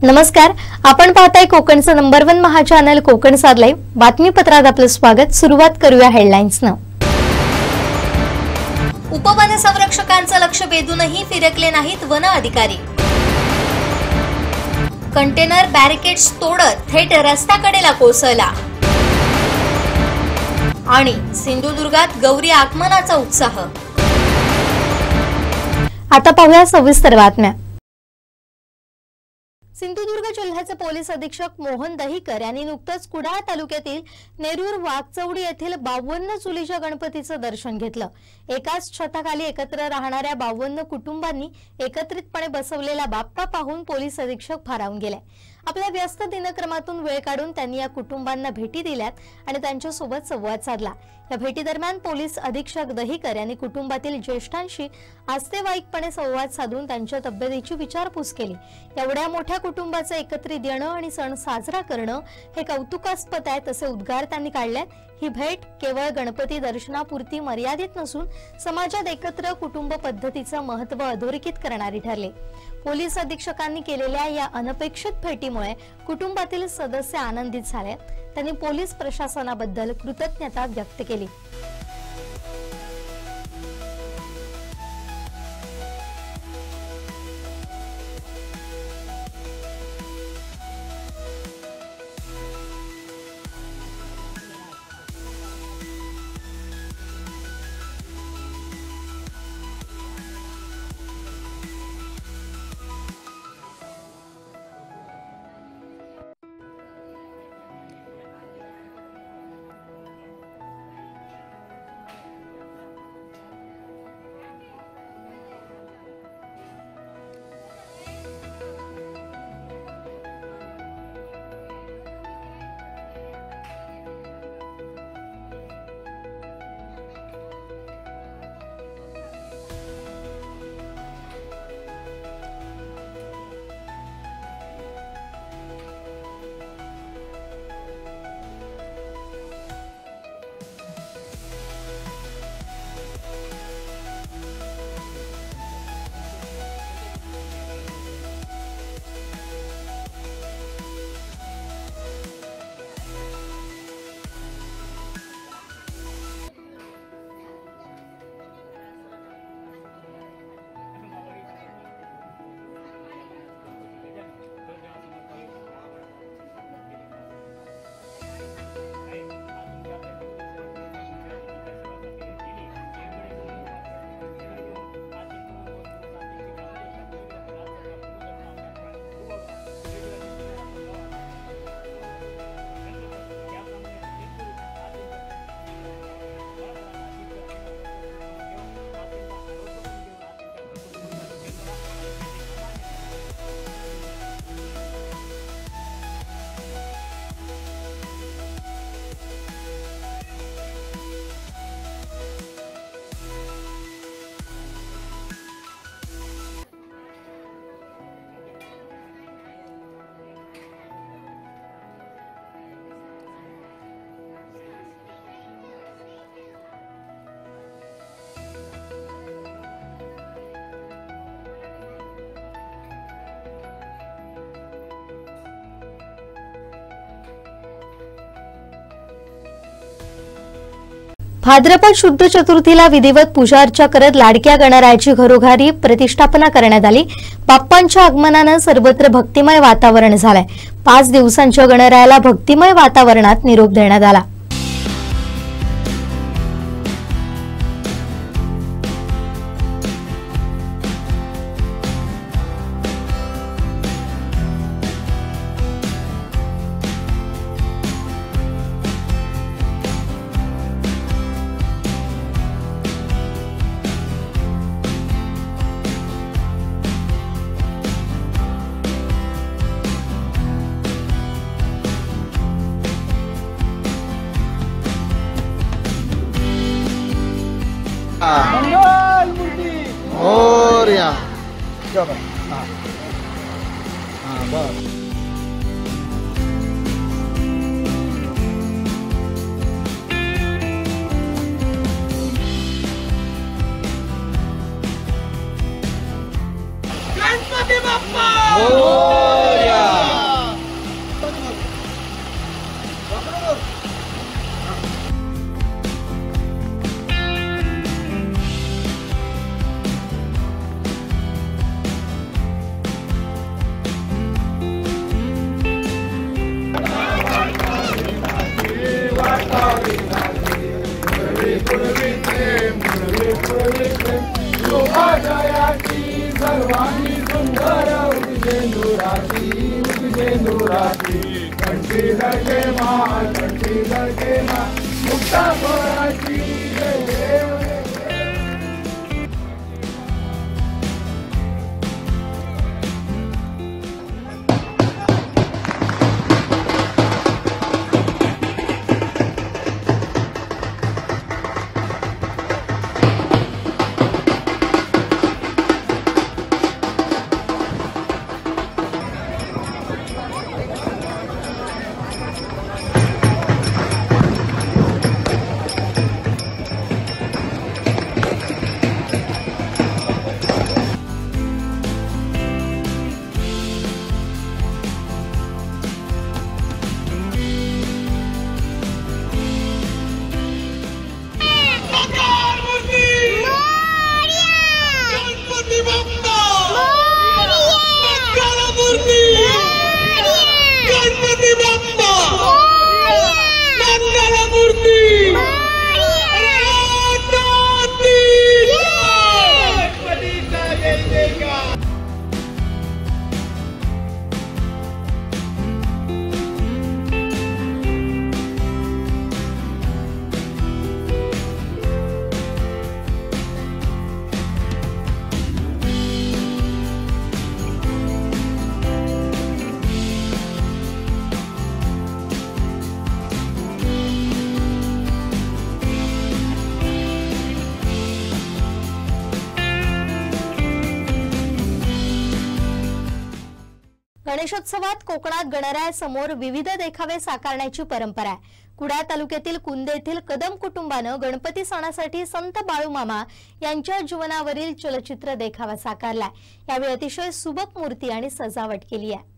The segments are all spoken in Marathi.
नमस्कार, आपण पाहताय कोकणचं नंबर 1 महा चॅनल कोकण साद लाईव्ह बातमीपत्रात आपलं स्वागत। सुरुवात करूया हेडलाईन्सनं। उपवन संरक्षकांचं लक्ष वेधूनही फिरकले नाहीत वन अधिकारी। कंटेनर बॅरिकेड्स तोडत थेट रस्त्याकडेला कोसळला। आणि सिंधुदुर्गात गौरी आगमनाचा उत्साह। आता पाहूया सविस्तर बातम्या। सिंधुदुर्ग जिल्ह्याचे पोलीस अधीक्षक मोहन दहिकर यांनी नुकतंच कुडाळ तालुक्यातील नेरूर वाघचौडी येथील 52 चुलीच्या गणपतीचं दर्शन घेतलं। एकाच छताखाली एकत्र राहणाऱ्या 52 कुटुंबांनी एकत्रितपणे बसवलेला बाप्पा पाहून पोलीस अधीक्षक भारावून गेले। आपल्या व्यस्त दिनक्रमातून वेळ काढून त्यांनी या कुटुंबांना भेटी दिल्यात आणि त्यांच्यासोबत संवाद साधला। या भेटीदरम्यान पोलीस अधीक्षक दहिकर यांनी कुटुंबातील ज्येष्ठांशी आस्तेवाईकपणे संवाद साधून त्यांच्या तब्येतीची विचारपूस केली। एवढ्या मोठ्या कुटुंबाचं एकत्रित येणं आणि सण साजरा करणं हे कौतुकास्पद आहे, तसे उद्गार त्यांनी काढले। ही भेट केवळ गणपती दर्शनापुरती मर्यादित नसून समाजात एकत्र कुटुंब पद्धतीचं महत्त्व अधोरेखित करणारी ठरली। पोलीस अधीक्षकांनी केलेल्या या अनपेक्षित भेटीमुळे कुटुंबातील सदस्य आनंदित झाले। त्यांनी पोलीस प्रशासनाबद्दल कृतज्ञता व्यक्त केली। भाद्रपद शुद्ध चतुर्थीला विधिवत पूजा अर्चा करत लाडक्या गणरायाची घरोघरी प्रतिष्ठापना करण्यात आली। बाप्पांच्या आगमनानं सर्वत्र भक्तिमय वातावरण झालंय। 5 दिवसांच्या गणरायाला भक्तिमय वातावरणात निरोप देण्यात आला। मोरया बस गणपती बाप्पा मोरया। गणेशोत्सवात कोकणात गणरायासमोर विविध देखावे साकारण्याची परंपरा आहे. कुडाळ तालुक्यातील कुंद येथील कदम कुटुंबानं गणपती सणासाठी संत बाळूमामा यांच्या जीवनावरील चलचित्र देखावा साकारलाय. यावेळी अतिशय सुबक मूर्ती आणि सजावट केली आहे.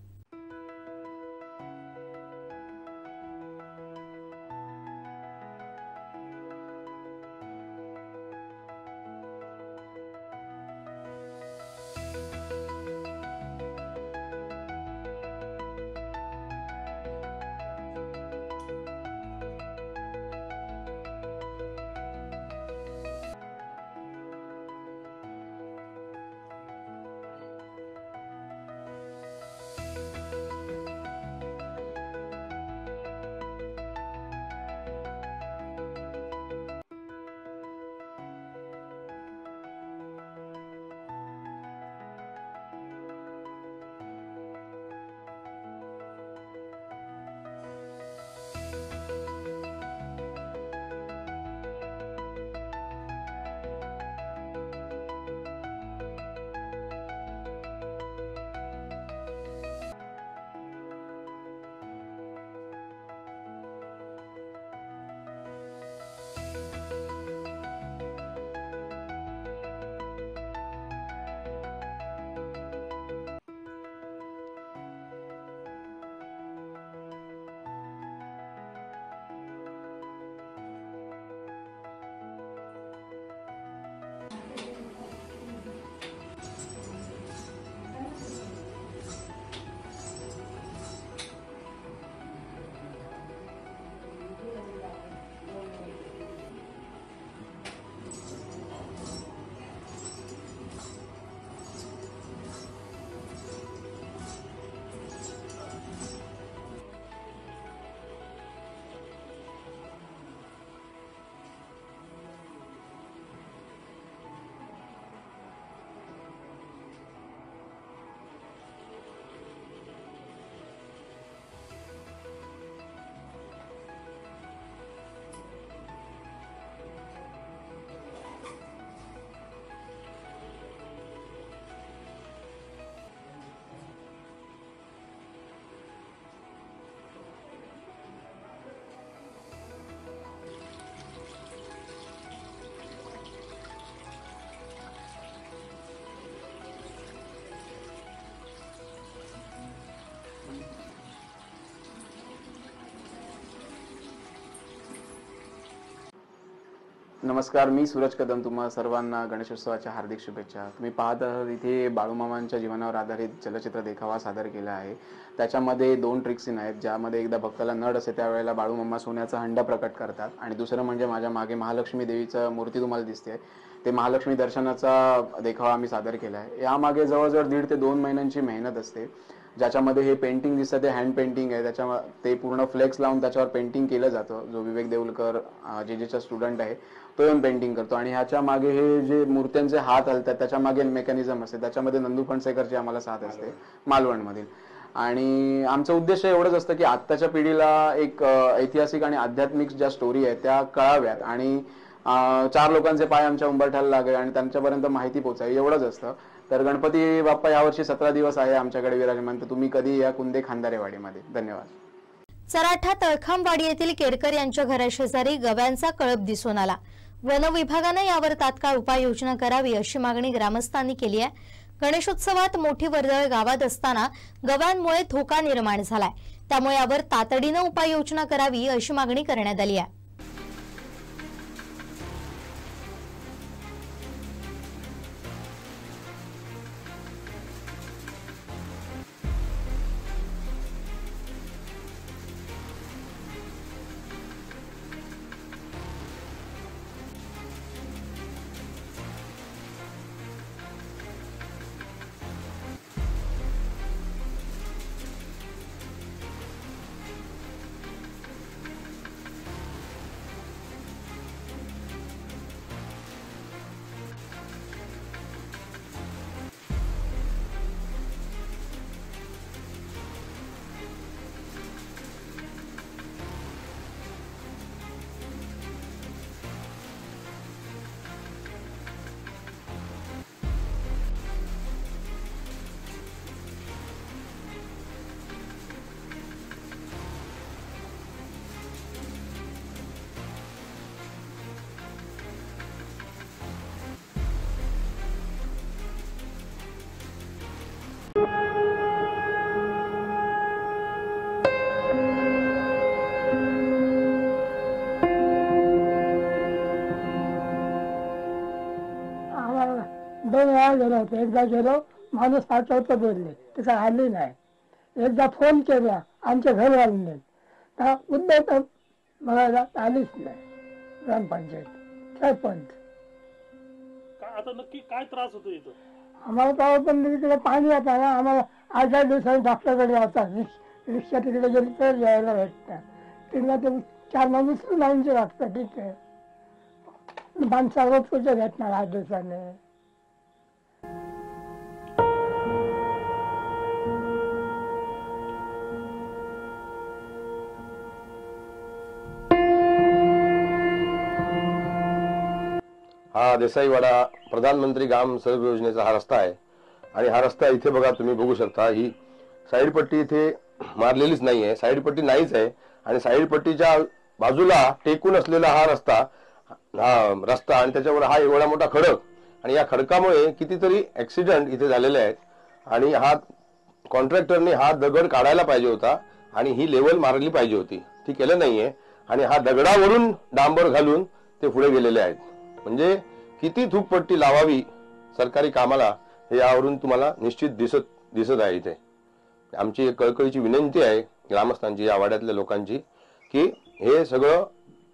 नमस्कार, मी सूरज कदम. तुम्हा सर्वांना गणेशोत्सवाच्या हार्दिक शुभेच्छा. तुम्ही पाहत आहात इथे बाळूमामांच्या जीवनावर आधारित चलचित्र देखावा सादर केला आहे. त्याच्यामध्ये 2 ट्रिक सीन आहेत, ज्यामध्ये एकदा भक्ताला नड असते त्यावेळेला बाळूमामा सोन्याचा हंडा प्रकट करतात आणि दुसरं म्हणजे माझ्या मागे महालक्ष्मी देवीचं मूर्ती तुम्हाला दिसते. ते महालक्ष्मी दर्शनाचा देखावा आम्ही सादर केला आहे. यामागे जवळजवळ 1.5 ते 2 महिन्यांची मेहनत असते, ज्याच्यामध्ये हे पेंटिंग दिसतं ते हँड पेंटिंग आहे. त्याच्या ते पूर्ण फ्लेक्स लावून त्याच्यावर पेंटिंग केलं जातं. जो विवेक देऊलकर जेजेचा स्टुडंट आहे तो येऊन पेंटिंग करतो आणि ह्याच्या मागे हे जे मूर्त्यांचे हात हलतात त्याच्या मागे मेकॅनिझम असते. त्याच्यामध्ये नंदू फणसेकरची आम्हाला साथ असते मालवणमधील. आणि आमचं उद्देश एवढंच असतं की आत्ताच्या पिढीला एक ऐतिहासिक आणि आध्यात्मिक ज्या स्टोरी आहेत त्या कळाव्यात आणि 4 लोकांचे पाय आमच्या उंबरठ्याला लागले आणि त्यांच्यापर्यंत माहिती पोहोचावी, एवढंच असतं. तर गणपती बाप्पा यावर्षी 17 दिवस आहे आमच्याकडे विराजमान. तर तुम्ही कधी या कुंदे खांदारेवाडीमध्ये. धन्यवाद. चराठा तळखांबवाडी येथील केरकर यांच्या घराशेजारी गव्यांचा कळप दिसून आला. वन विभागानं यावर तात्काळ उपाययोजना करावी अशी मागणी ग्रामस्थांनी केली आहे. गणेशोत्सवात मोठी वर्दळ गावात असताना गव्यांमुळे धोका निर्माण झालाय, त्यामुळे यावर तातडीनं उपाययोजना करावी अशी मागणी करण्यात आली आहे. दोन वेळा गेलो होतो. एकदा गेलो, माणूस पाठवतो बोलले, तिथं आली नाही. एकदा फोन केला आमच्या घरवाल्यांनी, तर उद्या बघायला आलीच नाही. ग्रामपंचायत सरपंच. आता नक्की काय त्रास होतो इथं? आम्हाला तेव्हा पण तिकडे पाणी येतं ना, आम्हाला 8 दिवसांनी डॉक्टरकडे जातात. रिक्षा तिकडे गेली तर यायला भेटतात. तिकडे ते 4 माणूस लावूनचे लागतात. ठीक आहे, माणसावर कुठे भेटणार 8 दिवसाने. हा देसाईवाडा प्रधानमंत्री ग्राम सडक योजनेचा हा रस्ता आहे आणि हा रस्ता इथे बघा, तुम्ही बघू शकता. ही साईड पट्टी इथे मारलेलीच नाहीये, साईड पट्टी नाहीच आहे आणि साईड पट्टीच्या बाजूला टेकून असलेला हा रस्ता आणि त्याच्यावर हा एवढा मोठा खडक आणि या खडकामुळे कितीतरी ऍक्सिडेंट इथे झालेले आहेत. आणि हा कॉन्ट्रॅक्टरने हा दगड काढायला पाहिजे होता आणि ही लेवल मारली पाहिजे होती, ती केलं नाहीये आणि हा दगडावरून डांबर घालून ते पुढे गेलेले आहेत. म्हणजे किती धूपपट्टी लावावी सरकारी कामाला हे यावरून तुम्हाला निश्चित दिसत आहे. इथे आमची एक कळकळीची विनंती आहे ग्रामस्थांची, या वाड्यातल्या लोकांची, की हे सगळं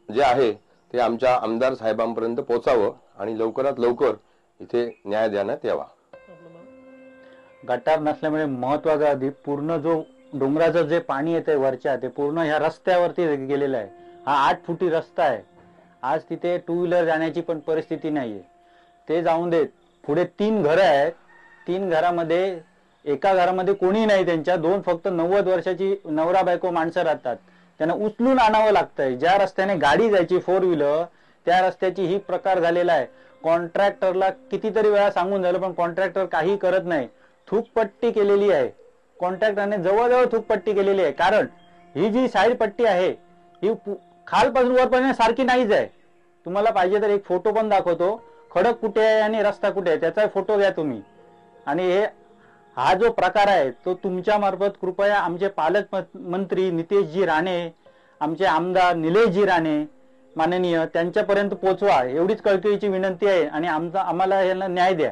जे आहे ते आमच्या आमदार साहेबांपर्यंत पोहोचावं आणि लवकरात लवकर इथे न्याय देण्यात यावा. गटार नसल्यामुळे महत्वाचा आधी पूर्ण जो डोंगराचं जे पाणी येतंय वरच्या, ते पूर्ण ह्या रस्त्यावरती गेलेलं आहे. हा 8 फुटी रस्ता आहे. आज तिथे 2 व्हीलर जाण्याची पण परिस्थिती नाहीये. ते जाऊन देत, पुढे 3 घरं आहेत. 3 घरामध्ये एका घरामध्ये कोणी नाही, त्यांच्या 2 फक्त 90 वर्षाची नवरा बायको माणसं राहतात. त्यांना उचलून आणावं लागतंय. ज्या रस्त्याने गाडी जायची 4 व्हीलर, त्या रस्त्याची ही प्रकार झालेला आहे. कॉन्ट्रॅक्टरला कितीतरी वेळा सांगून झालं, पण कॉन्ट्रॅक्टर काही करत नाही. थूकपट्टी केलेली आहे कॉन्ट्रॅक्टरने, जवळजवळ थूकपट्टी केलेली आहे. कारण ही जी साईड पट्टी आहे ही खालपासून वरपर्यंत सारखी नाहीच आहे. तुम्हाला पाहिजे तर एक फोटो पण दाखवतो, खडक कुठे आहे आणि रस्ता कुठे आहे त्याचा फोटो घ्या तुम्ही. आणि हा जो प्रकार आहे तो तुमच्या मार्फत कृपया आमचे पालकमंत्री नितेशजी राणे, आमचे आमदार निलेशजी राणे माननीय त्यांच्यापर्यंत पोहोचवा एवढीच कळकळीची विनंती आहे आणि आम्हाला याला न्याय द्या.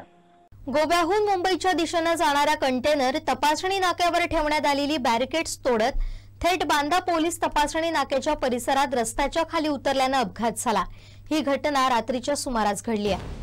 गोव्याहून मुंबईच्या दिशेने जाणारा कंटेनर तपासणी नाक्यावर ठेवण्यात आलेली बॅरिकेड्स तोडत थेट बांदा पोलीस तपासणी नाक्याच्या परिसरात रस्त्याच्या खाली उतरल्याने अपघात झाला. ही घटना रात्रीच्या सुमारास घडली आहे.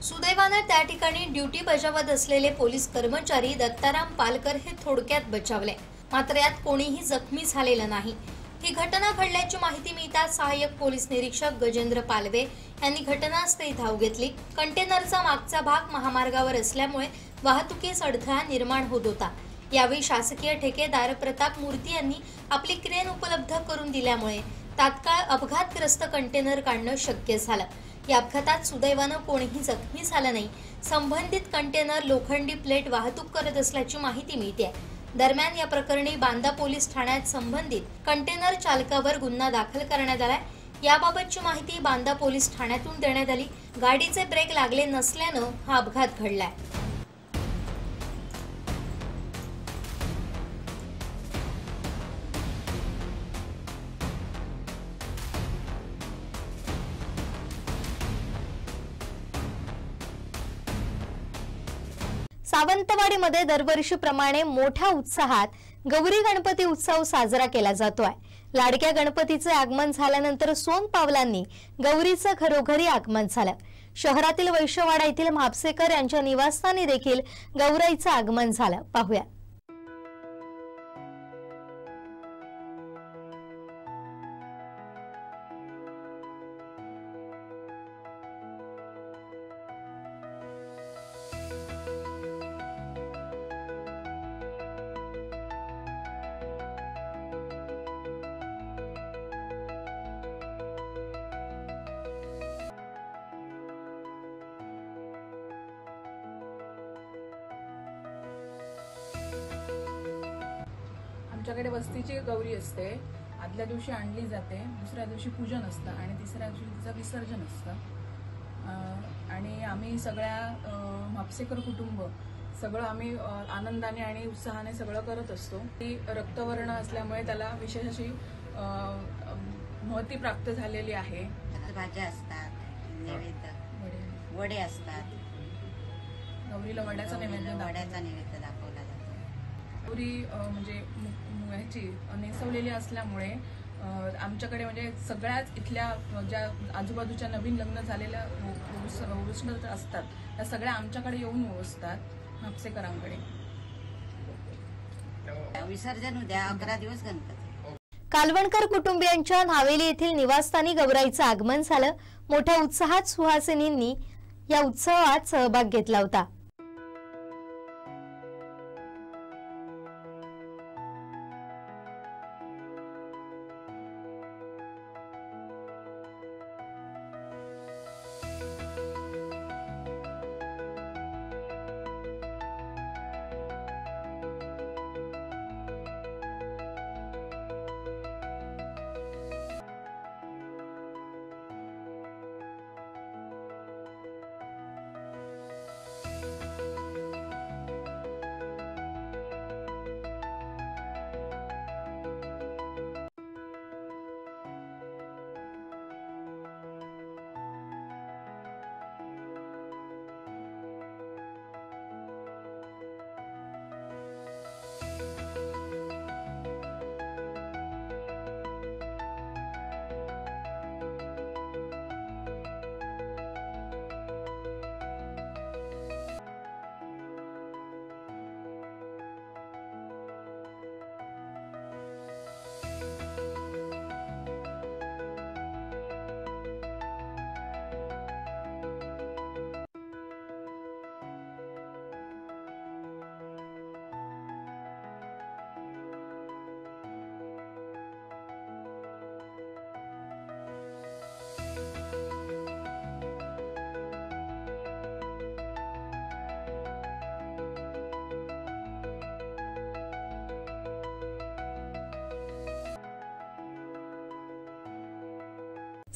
सुदैवाने त्या ठिकाणी ड्युटी बजावत असलेले पोलीस कर्मचारी दत्ताराम पालकर हे थोडक्यात बचावले, मात्र यात कोणीही जखमी झालेलं नाही. ही घटना घडल्याची माहिती मिळताच सहाय्यक पोलीस निरीक्षक गजेंद्र पालवे यांनी घटनास्थळी धाव घेतली. कंटेनरचा मागचा भाग महामार्गावर असल्यामुळे वाहतुकीस अडथळा निर्माण होत होता. यावेळी शासकीय ठेकेदार प्रताप मूर्ती यांनी आपली क्रेन उपलब्ध करून दिल्यामुळे तात्काळ अपघातग्रस्त कंटेनर काढणं शक्य झालं. या अपघातात सुदैवानं कोणीही जखमी झालं नाही. संबंधित कंटेनर लोखंडी प्लेट वाहतूक करत असल्याची माहिती मिळते. दरम्यान या प्रकरणी बांदा पोलीस ठाण्यात संबंधित कंटेनर चालकावर गुन्हा दाखल करण्यात आलाय. याबाबतची माहिती बांदा पोलीस ठाण्यातून देण्यात आली. गाडीचे ब्रेक लागले नसल्यानं हा अपघात घडलाय. सावंतवाडीमध्ये दरवर्षीप्रमाणे मोठ्या उत्साहात गौरी गणपती उत्सव साजरा केला जातोय. लाडक्या गणपतीचे आगमन झाल्यानंतर सोन पावलांनी गौरीचं घरोघरी आगमन झालं. शहरातील वैश्यवाडा येथील म्हापसेकर यांच्या निवासस्थानी देखील गौराईचं आगमन झालं. पाहूया. आमच्याकडे वस्तीची गौरी असते. आदल्या दिवशी आणली जाते, दुसऱ्या दिवशी पूजन असतं आणि तिसऱ्या दिवशी तिचं विसर्जन असतं. आणि आम्ही सगळ्या म्हापसेकर कुटुंब सगळं आम्ही आनंदाने आणि उत्साहाने सगळं करत असतो. ती रक्तवर्ण असल्यामुळे त्याला विशेष अशी महती प्राप्त झालेली आहे. भाज्या असतात, नैवेद्य वडे असतात. गौरीला वड्याचा नैवेद्य दाखवला जातो. गौरी म्हणजे ह्याची नेसवलेली असल्यामुळे आमच्याकडे म्हणजे सगळ्याच इथल्या ज्या आजूबाजूच्या नवीन लग्न झालेल्या वृष्ण असतात त्या सगळ्या आमच्याकडे येऊन पोहोचतात म्हापसेकरांकडे. विसर्जन उद्या 11 दिवस गणपती. कालवणकर कुटुंबियांच्या नावेली येथील निवासस्थानी गौराईचं आगमन झालं. मोठ्या उत्साहात सुहासिनींनी या उत्सवात सहभाग घेतला होता.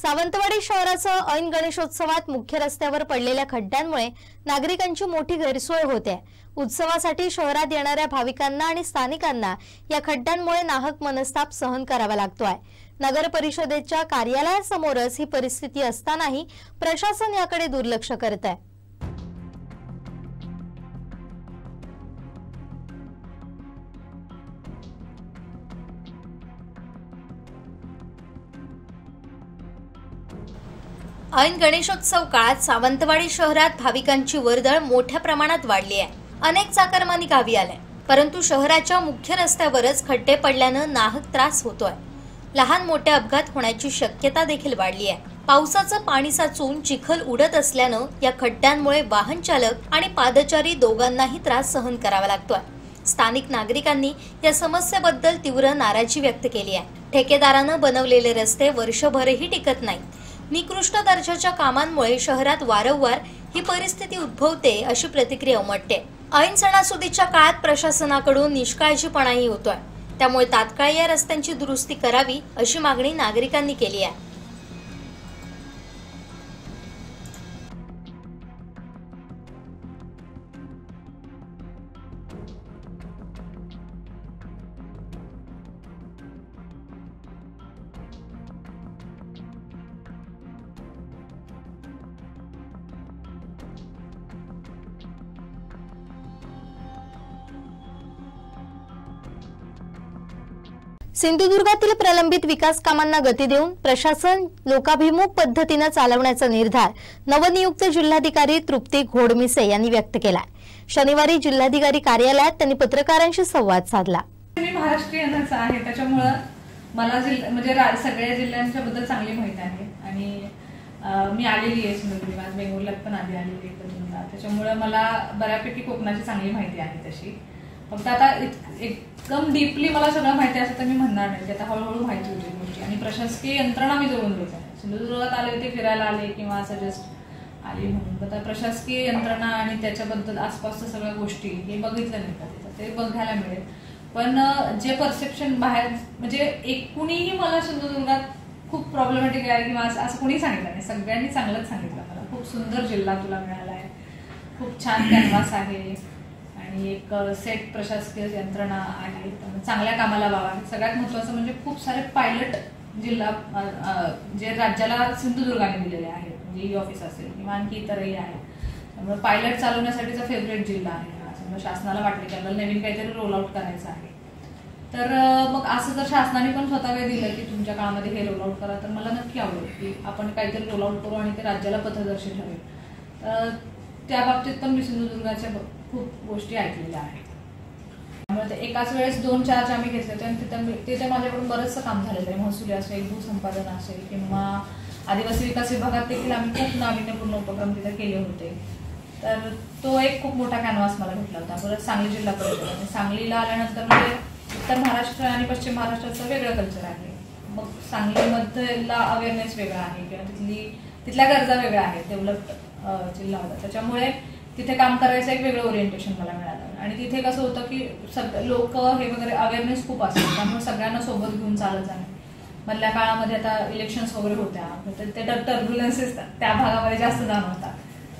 सावंतवाडी शहरासह ऐन गणेशोत्सवात मुख्य रस्त्यावर पडलेल्या खड्ड्यांमुळे नागरिकांची मोठी गैरसोय होते. उत्सवासाठी शहरात येणाऱ्या भाविकांना आणि स्थानिकांना या खड्ड्यांमुळे नाहक मनस्ताप सहन करावा लागतोय. नगर परिषदेच्या कार्यालयासमोरच ही परिस्थिती असतानाही प्रशासन याकडे दुर्लक्ष करत आहे. ऐन गणेशोत्सव काळात सावंतवाडी शहरात भाविकांची वर्दळ मोठ्या प्रमाणात वाढली आहे. अनेक चाकरमानी गावी आले, परंतु शहराच्या मुख्य रस्त्यावरच खड्डे पडल्यानं नाहक त्रास होतोय. लहान मोठे अपघात होण्याची शक्यता देखील वाढली आहे. पावसाचं पाणी साचून चिखल उडत असल्यानं या खड्ड्यांमुळे वाहन चालक आणि पादचारी दोघांनाही त्रास सहन करावा लागतोय. स्थानिक नागरिकांनी या समस्येबद्दल तीव्र नाराजी व्यक्त केली आहे. ठेकेदारानं बनवलेले रस्ते वर्षभरही टिकत नाहीत. निकृष्ट दर्जाच्या कामांमुळे शहरात वारंवार ही परिस्थिती उद्भवते अशी प्रतिक्रिया उमटते. ऐन सणासुदीच्या काळात प्रशासनाकडून निष्काळजीपणाही होतोय. त्यामुळे तात्काळ या रस्त्यांची दुरुस्ती करावी अशी मागणी नागरिकांनी केली आहे. सिंधुदुर्गातील प्रलंबित विकास कामांना गती देऊन प्रशासन लोकाभिमुख पद्धतीने चालवण्याचा निर्धार नवनियुक्त जिल्हाधिकारी तृप्ती घोडमिसे यांनी व्यक्त केलाय. शनिवारी जिल्हाधिकारी कार्यालयात त्यांनी पत्रकारांशी संवाद साधला. मी महाराष्ट्रीयनच आहे, त्याच्यामुळे मला म्हणजे सगळ्या जिल्ह्यांच्या बद्दल चांगली माहिती आहे आणि मी आलेली आहे सिंधुदुर्गात, बेंगुर्ल्यात पण आलेली आहे. त्याच्यामुळे मला बऱ्यापैकी कोकणाची चांगली माहिती आहे. तशी फक्त आता एकदम डीपली मला सगळं माहिती असं तर मी म्हणणार नाही. आता हळूहळू माहिती होती गोष्टी आणि प्रशासकीय यंत्रणा मी जोडून देत आहे. सिंधुदुर्गात आले होते, फिरायला आले किंवा असं जस्ट आली म्हणून, आता प्रशासकीय यंत्रणा आणि त्याच्याबद्दल आसपासच्या सगळ्या गोष्टी हे बघितलं नाही का, ते बघायला मिळेल. पण जे परसेप्शन बाहेर म्हणजे एकूणही मला सिंधुदुर्गात खूप प्रॉब्लेमॅटिक आहे किंवा असं कोणी सांगितलं नाही. सगळ्यांनी चांगलंच सांगितलं मला. खूप सुंदर जिल्हा तुला मिळाला आहे, खूप छान कॅनव्हास आहे आणि एक सेट प्रशासकीय यंत्रणा आहे, चांगल्या कामाला वाव आहे. सगळ्यात महत्वाचं म्हणजे खूप सारे पायलट जिल्हा जे राज्याला सिंधुदुर्गाने दिलेले आहेत, म्हणजे ई ऑफिस असेल किंवा आणखी इतरही आहेत. त्यामुळे पायलट चालवण्यासाठीचा फेवरेट जिल्हा आहे. शासनाला वाटले की आपल्याला नवीन काहीतरी रोल आउट करायचं आहे, तर मग असं जर शासनाने पण स्वतः वेळ दिलं की तुमच्या काळामध्ये हे रोल आउट करा, तर मला नक्की आवडेल की आपण काहीतरी रोल आउट करू आणि ते राज्याला पथदर्शी ठरेल. त्या बाबतीत पण मी सिंधुदुर्गाच्या खूप गोष्टी ऐकलेल्या आहेत. त्यामुळे एकाच वेळेस 2 चार्ज आम्ही घेतले होते आणि तिथे माझ्याकडून बरंचसं काम झालेलं आहे. महसुली असेल, भूसंपादन असेल किंवा आदिवासी विकास विभागात देखील आम्ही खूप नाविन्यपूर्ण उपक्रम तिथे केले होते. तर तो एक खूप मोठा कॅनव्हास मला भेटला होता. परत सांगली जिल्हा परिषद आणि सांगलीला आल्यानंतर म्हणजे उत्तर महाराष्ट्र आणि पश्चिम महाराष्ट्राचं वेगळं कल्चर आहे. मग सांगलीमधला अवेअरनेस वेगळा आहे किंवा तिथल्या गरजा वेगळ्या आहेत. डेव्हलप्ड जिल्हा होता, त्याच्यामुळे तिथे काम करायचं एक वेगळं ओरिएंटेशन मला मिळालं. आणि तिथे कसं होतं की लोक हे वगैरे अवेअरनेस खूप असतात, त्यामुळे सगळ्यांना सोबत घेऊन चालत जाणे. मधल्या काळामध्ये आता इलेक्शन्स वगैरे होत्या, ते टर्ब्युलन्सेस त्या भागामध्ये जास्त जाणवतात.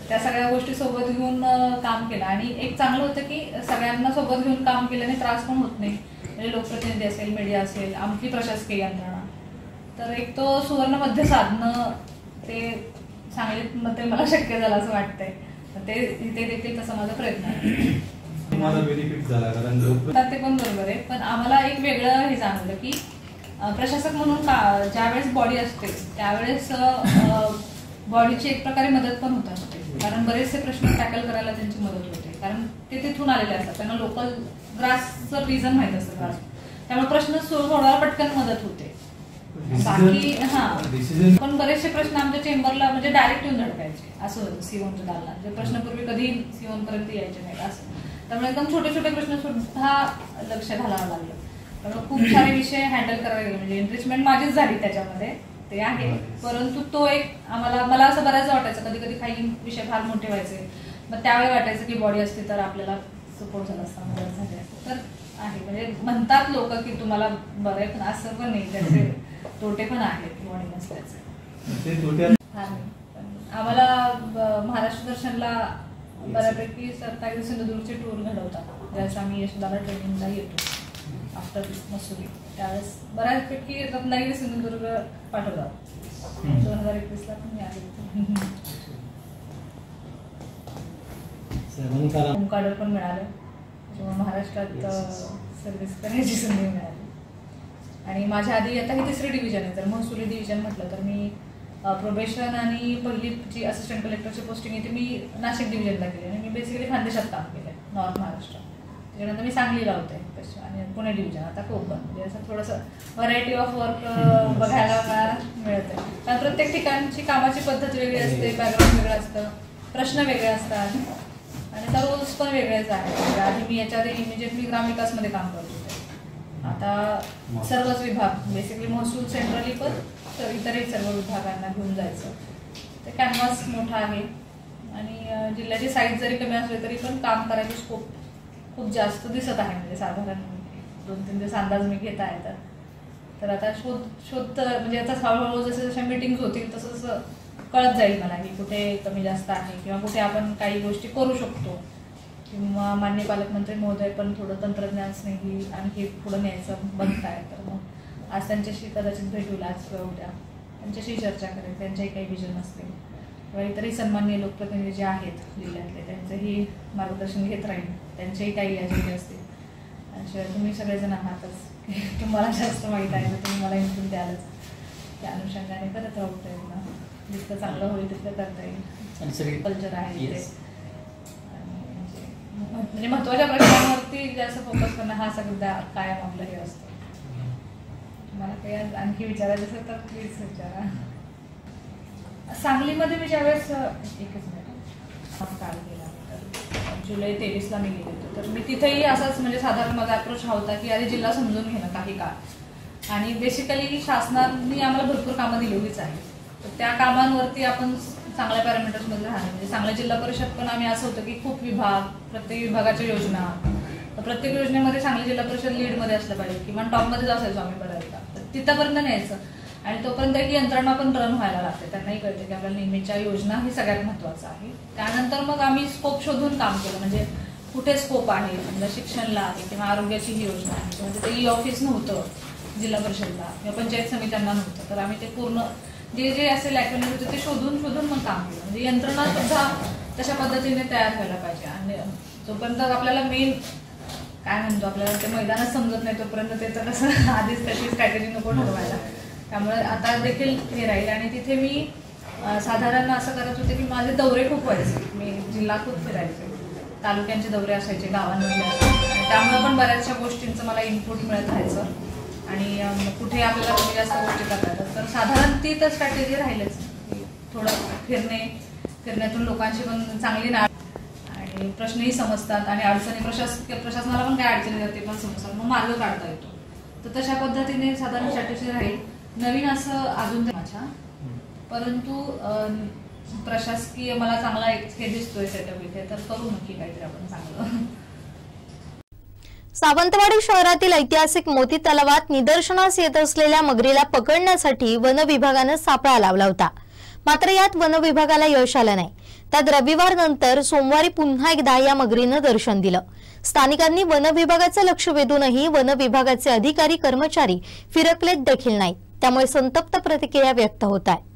त्या सगळ्या गोष्टी सोबत घेऊन काम केलं आणि एक चांगलं होतं की सगळ्यांना सोबत घेऊन काम केल्याने त्रास पण होत नाही. म्हणजे लोकप्रतिनिधी असेल, मीडिया असेल, आमची प्रशासकीय यंत्रणा, तर एक तो सुवर्ण मध्य साधणं ते सांगलीमध्ये मला शक्य झालं असं वाटतंय. ते इथे देखील तसा माझा प्रयत्न आहे. ते पण बरोबर आहे, पण आम्हाला एक वेगळं हे जाणवलं की प्रशासक म्हणून ज्यावेळेस बॉडी असते त्यावेळेस बॉडीची एक प्रकारे मदत पण होत असते. कारण बरेचसे प्रश्न टॅकल करायला त्यांची मदत होते, कारण ते तिथून आलेले असतात, त्यांना लोकल ग्रासचं रिझन माहित असतं ग्रास, त्यामुळे प्रश्न सोडवायला पटकन मदत होते. बाकी पण बरेचसे प्रश्न आमच्या चेंबरला म्हणजे डायरेक्ट येऊन धडकायचे असं होतं. सीओनच्या दालना जे प्रश्न पूर्वी कधी सीओन पर्यंत यायचे नाहीत असं, त्यामुळे एकदम छोटे छोटे प्रश्न सुद्धा लक्ष घालावं लागलं. त्यामुळे खूप सारे विषय हँडल करायला गेले. म्हणजे एंट्रीचमेंट माझीच झाली त्याच्यामध्ये, ते आहे. परंतु तो एक मला असं बऱ्याच वाटायचं कधी कधी काही विषय फार मोठे व्हायचे, मग त्यावेळी वाटायचं की बॉडी असते तर आपल्याला सपोर्ट झाला असता, मदत झाली असते. तर आहे म्हणजे म्हणतात लोक की तुम्हाला बरं आहे, पण असं पण नाही, त्याचे तोटे पण आहेत बॉडी नसल्याचे. आम्हाला महाराष्ट्र दर्शनला बऱ्यापैकी रत्नागिरी सिंधुदुर्गची टूर घडवतात, ज्यावेळेस आम्ही यशोदाला ट्रेनिंगला येतो आफ्टर मसुरी, त्यावेळेस बऱ्यापैकी रत्नागिरी सिंधुदुर्ग पाठवतात. 2021ला पण मी आले, होम कार्डर पण मिळालं, त्याच्यामुळे महाराष्ट्रात सर्व्हिस करण्याची संधी मिळाली. आणि माझ्या आधी आता ही 3री डिव्हिजन आहे, तर महसुली डिव्हिजन म्हटलं तर मी प्रोबेशन आणि पहिली जी असिस्टंट कलेक्टरची पोस्टिंग आहे ती मी नाशिक डिव्हिजनला केली आणि मी बेसिकली खानदेशात काम केलं आहे, नॉर्थ महाराष्ट्र. त्याच्यानंतर मी सांगलीला होते आणि पुणे डिव्हिजन, आता कोकण. म्हणजे असं थोडंसं व्हरायटी ऑफ वर्क बघायला मला मिळतं. कारण प्रत्येक ठिकाणची कामाची पद्धत वेगळी असते, बॅकग्राऊंड वेगळं असतं, प्रश्न वेगळे असतात आणि त्या रोल्स पण वेगळेच आहेत. आधी मी याच्या आधी इमिजिएटली ग्रामविकासमध्ये काम करत होते, आता सर्वच विभाग बेसिकली महसूल सेंट्रली पण इतरही सर्व विभागांना घेऊन जायचं. ते कॅनव्हास मोठा आहे आणि जिल्ह्याची साईज जरी कमी असली तरी पण काम करायची स्कोप खूप जास्त दिसत आहे. म्हणजे साधारण 2-3 दिवस अंदाज मी घेत आहे. तर आता शोध म्हणजे आता हळूहळू जसं जशा मीटिंग्स होतील तसंच कळत जाईल मला की कुठे कमी जास्त आहे किंवा कुठे आपण काही गोष्टी करू शकतो, किंवा माननीय पालकमंत्री महोदय पण थोडं तंत्रज्ञान स्नेही आणखी पुढे न्यायचं बनताय. तर मग आज त्यांच्याशी कदाचित भेट होईल, आज किंवा उद्या त्यांच्याशी चर्चा करेल, त्यांच्याही काही विजन असतील किंवा इतरही सन्माननीय लोकप्रतिनिधी जे आहेत जिल्ह्यातले त्यांचंही मार्गदर्शन घेत राहील, त्यांचेही काही अजेंडे असतील. आणि शिवाय तुम्ही सगळेजण आहातच, तुम्हाला जास्त माहीत आहे तर तुम्ही मला इन्फॉर्म द्यालच. त्या अनुषंगाने करत राहू प्रयत्न, जितकं चांगलं होईल तितकं करता येईल. कल्चर आहे ते म्हणजे महत्त्वाच्या प्रश्नांवरती जास्त फोकस करणं हा सगळं कायम आपलं हे असतं. तुम्हाला काही आणखी विचारायचं असेल तर प्लीज विचारा. सांगलीमध्ये मी ज्यावेळेस एकच मिनिट काल गेला तर जुलै 23ला मी गेले होते, तर मी तिथेही असंच म्हणजे साधारण माझा अप्रोच हा होता की अरे जिल्हा समजून घेणं काही काळ. आणि बेसिकली शासनाने आम्हाला भरपूर कामं दिलेलीच आहे, तर त्या कामांवरती आपण चांगल्या पॅरामीटर्समध्ये राहणे. म्हणजे चांगल्या जिल्हा परिषद पण आम्ही असं होतं की खूप विभाग, प्रत्येक विभागाच्या योजना, तर प्रत्येक योजनेमध्ये चांगली जिल्हा परिषद लीडमध्ये असलं पाहिजे, किंवा टॉपमध्येच असायचो आम्ही बऱ्याचदा. तर तिथंपर्यंत न्यायचं आणि तोपर्यंत की यंत्रणा पण रन व्हायला लागते, त्यांनाही कळते की आपल्याला नेहमीच्या योजना ही सगळ्यात महत्त्वाचं आहे. त्यानंतर मग आम्ही स्कोप शोधून काम केलं, म्हणजे कुठे स्कोप आहे, समजा शिक्षणला आहे किंवा आरोग्याची ही योजना आहे, म्हणजे ते ई ऑफिस नव्हतं जिल्हा परिषदला किंवा पंचायत समित्यांना नव्हतं, तर आम्ही ते पूर्ण जे असे लॅक्युनिटी होते ते शोधून मग काम केलं. म्हणजे यंत्रणा सुद्धा तशा पद्धतीने तयार व्हायला पाहिजे. आणि जोपर्यंत आपल्याला मेन काय म्हणतो आपल्याला ते मैदानच समजत नाही तोपर्यंत त्याचं कसं आधीच त्याची स्ट्रॅटेजी नको ठरवायला. त्यामुळे आता देखील हे राहील. आणि तिथे मी साधारण असं करत होते की माझे दौरे खूप व्हायचे, मी जिल्हा खूप फिरायचे, तालुक्यांचे दौरे असायचे, गावांमधले असायचे, त्यामुळे पण बऱ्याचशा गोष्टींचं मला इनपुट मिळत राहायचं. आणि कुठे आपल्याला कमी जास्त गोष्टी करता येतात, तर साधारण ती तर स्ट्रॅटेजी राहिलेच. थोडं फिरण्यातून लोकांशी पण चांगली नाळ आणि प्रश्नही समजतात आणि अडचणी प्रशासनाला पण काय अडचणी जाते पण समजतात, मग मार्ग काढता येतो. तर तशा पद्धतीने साधारण स्ट्रॅटेजी राहील. नवीन असं अजून माझ्या, परंतु प्रशासकीय मला चांगला हे दिसतोय सेटअप इथे, तर करू नक्की काहीतरी आपण चांगलं. सावंतवाडी शहरातील ऐतिहासिक मोती तलावात निदर्शनास येत असलेल्या मगरीला पकडण्यासाठी वन विभागानं सापळा लावला होता, मात्र यात वन विभागाला यश आलं नाही. त्यात रविवार नंतर सोमवारी पुन्हा एकदा या मगरीनं दर्शन दिलं. स्थानिकांनी वन विभागाचं लक्ष वेधूनही वन विभागाचे अधिकारी कर्मचारी फिरकलेत देखील नाही, त्यामुळे संतप्त प्रतिक्रिया व्यक्त होत आहे.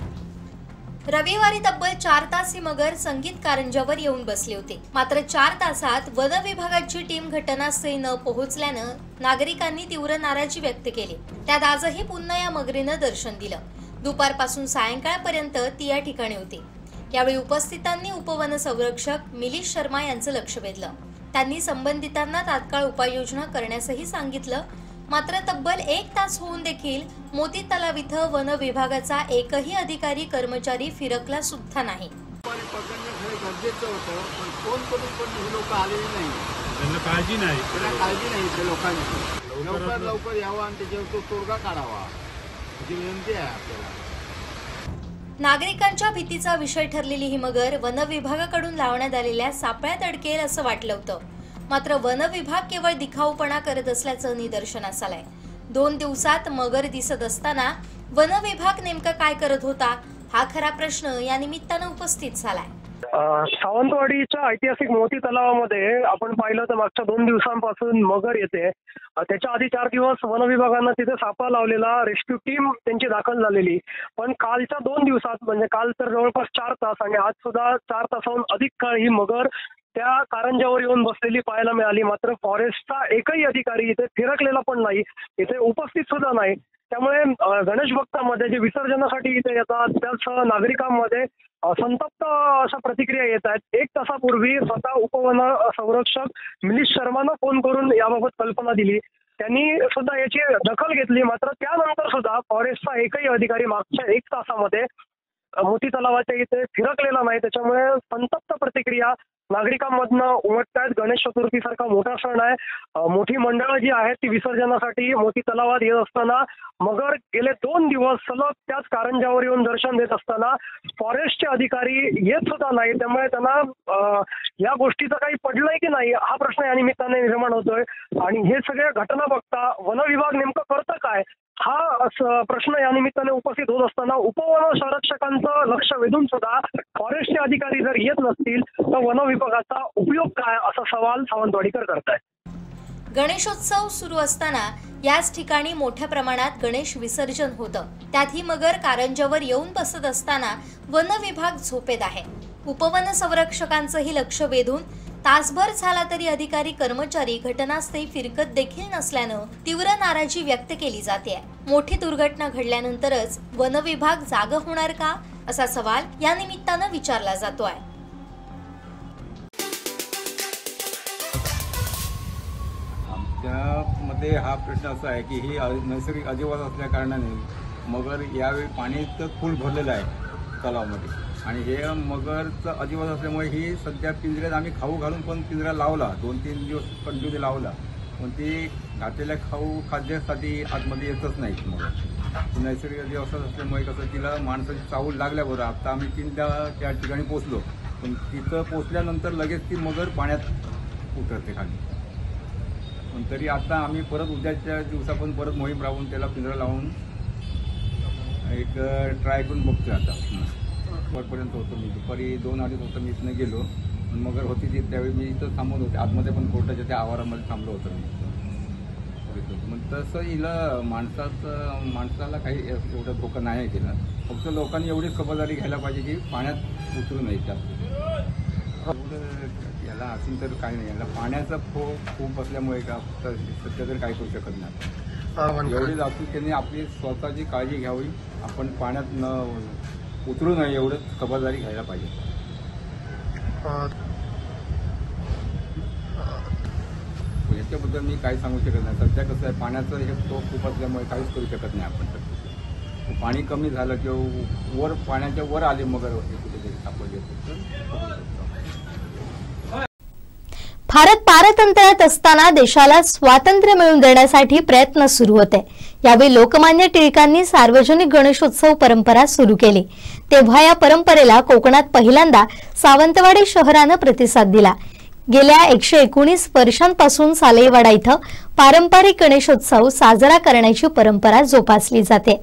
रविवारी तब्बल 4 तास ही मगर संगीत कारंजावर येऊन बसले होते, मात्र 4 तासात वन विभागाची टीम घटनास्थळी न पोहोचल्यानं नागरिकांनी तीव्र नाराजी व्यक्त केली. त्यात आजही पुन्हा या मगरीनं दर्शन दिलं. दुपारपासून सायंकाळपर्यंत ती या ठिकाणी होती. यावेळी उपस्थितांनी उपवन संरक्षक मिलिश शर्मा यांचं लक्ष वेधलं. त्यांनी संबंधितांना तात्काळ उपाययोजना करण्यासही सांगितलं, मात्र तब्बल 1 तास होऊन देखील मोती तलाव इथं वन विभागाचा एकही अधिकारी कर्मचारी फिरकला सुद्धा नाही. लवकर यावं आणि त्याच्यावर तो तोडगा काढावा ही विनंती आहे आपल्याला. नागरिकांच्या भीतीचा विषय ठरलेली ही मगर वन विभागाकडून लावण्यात आलेल्या सापळ्यात अडकेल असं वाटलं होतं, मात्र वन विभाग केवळ दिखाऊपणा करत असल्याचं निदर्शनास आलंय. 2 दिवसात मगर दिसत असताना वन विभाग नेमकं काय करत होता हा खरा प्रश्न या निमित्तानं उपस्थित झालाय। सावंतवाडीच्या ऐतिहासिक मोती तलावामध्ये आपण पाहिलं तर मागच्या 2 दिवसांपासून मगर येते। त्याच्या आधी 4 दिवस वन विभागानं तिथे सापळा लावलेला, रेस्क्यू टीम त्यांची दाखल झालेली, पण कालच्या 2 दिवसात म्हणजे काल तर जवळपास 4 तास आणि आज सुद्धा 4 तासाहून अधिक काळ ही मगर त्या कारंज्यावर येऊन बसलेली पाहायला मिळाली। मात्र फॉरेस्टचा एकही अधिकारी इथे फिरकलेला पण नाही, इथे उपस्थित सुद्धा नाही। त्यामुळे गणेश भक्तांमध्ये जे विसर्जनासाठी इथे येतात त्यासह नागरिकांमध्ये संतप्त अशा प्रतिक्रिया येत आहेत। 1 तासापूर्वी स्वतः उपवन संरक्षक मिलिंद शर्मानं फोन करून याबाबत कल्पना दिली, त्यांनी सुद्धा याची दखल घेतली। मात्र त्यानंतर सुद्धा फॉरेस्टचा एकही अधिकारी मागच्या 1 तासामध्ये मोती तलावाच्या इथे फिरकलेला नाही। त्याच्यामुळे संतप्त प्रतिक्रिया नागरिकांमधनं उमटतायत। गणेश चतुर्थी सारखा मोठा सण आहे, मोठी मंडळं जी आहेत ती विसर्जनासाठी मोती तलावात येत असताना मगर गेले 2 दिवस सलग त्याच कारंज्यावर येऊन दर्शन देत असताना फॉरेस्टचे अधिकारी येत सुद्धा नाही। त्यामुळे त्यांना या गोष्टीचं काही पडलंय की नाही हा प्रश्न या निमित्ताने निर्माण होतोय। आणि हे सगळे घटना बघता वन विभाग नेमकं करतं काय हा प्रश्न या निमित्ताने उपस्थित होत असताना उपवन संरक्षकांचं लक्ष वेधून सुद्धा फॉरेस्टचे अधिकारी जर येत नसतील तर वन विभागाचा उपयोग काय असा सवाल सावंतवाडीकर करतायत। गणेशोत्सव सुरू असताना याच ठिकाणी मोठ्या प्रमाणात गणेश विसर्जन होतं, त्यातही मगर कारंज्यावर येऊन बसत असताना वन विभाग झोपेत आहे। उपवन संरक्षकांचंही लक्ष वेधून तासभर झाला तरी अधिकारी कर्मचारी घटनास्थळी फिरकत देखील नसल्यानं तीव्र नाराजी व्यक्त केली जाते। मोठी दुर्घटना घडल्यानंतरच वन विभाग जागा होणार का असा सवाल या निमित्तानं विचारला जातोय। आमच्यामध्ये हा प्रश्न असा आहे की ही नैसर्गिक अधिवास असल्या कारणाने मगर यावेळी पाणी तर फुल भरलेलं आहे तलावामध्ये आणि हे मगरचं अधिवास असल्यामुळे ही सध्या पिंजऱ्यात आम्ही खाऊ घालून पण पिंजरा लावला, 2-3 दिवस कंटिन्यू लावला, पण ती घातलेल्या खाद्यासाठी आतमध्ये येतच नाही मगर। नैसर्गिक अधिवास असल्यामुळे कसं तिला माणसाची चावल लागल्याबरोबर आता आम्ही 3दा त्या ठिकाणी पोचलो, पण तिथं पोचल्यानंतर लगेच ती मगर पाण्यात उतरते खाली। पण तरी आता आम्ही परत उद्याच्या दिवसापासून परत मोहीम राबवून त्याला पिंजरा लावून एक ट्राय करून बघतोय। आता वरपर्यंत होतो मी, दुपारी 2-2:30 वाजता मी इथनं गेलो, पण मगर होती ती त्यावेळी मी इथं थांबवत होते, आतमध्ये पण कोर्टाच्या त्या आवारामध्ये थांबलो होतो मी। मग तसं हिला माणसाला काही एवढं धोका नाही केला, फक्त लोकांनी एवढीच खबरदारी घ्यायला पाहिजे की पाण्यात उतरू नये जास्त। याला असून तर काही नाही, याला पाण्याचा खूप असल्यामुळे का सध्या तर काही करू शकत नाही। एवढीच आपण त्यांनी आपली स्वतःची काळजी घ्यावी, आपण पाण्यात न उतरू नये एवढंच खबरदारी घ्यायला पाहिजे। याच्याबद्दल मी काही सांगू शकत नाही, सध्या कसं आहे पाण्याचं हे तो खूप असल्यामुळे काहीच करू शकत नाही आपण। पाणी कमी झालं किंवा वर पाण्याच्या वर आले मगर कुठेतरी सापडले। भारत पारतंत्र्यात असताना देशाला स्वातंत्र्य मिळवून देण्यासाठी प्रयत्न सुरू होते। यावेळी लोकमान्य टिळकांनी सार्वजनिक गणेशोत्सव परंपरा सुरू केली, तेव्हा या परंपरेला कोकणात पहिल्यांदा सावंतवाडी शहरानं प्रतिसाद दिला। गेल्या 119 वर्षांपासून सालईवाडा इथं पारंपरिक गणेशोत्सव साजरा करण्याची परंपरा जोपासली जाते।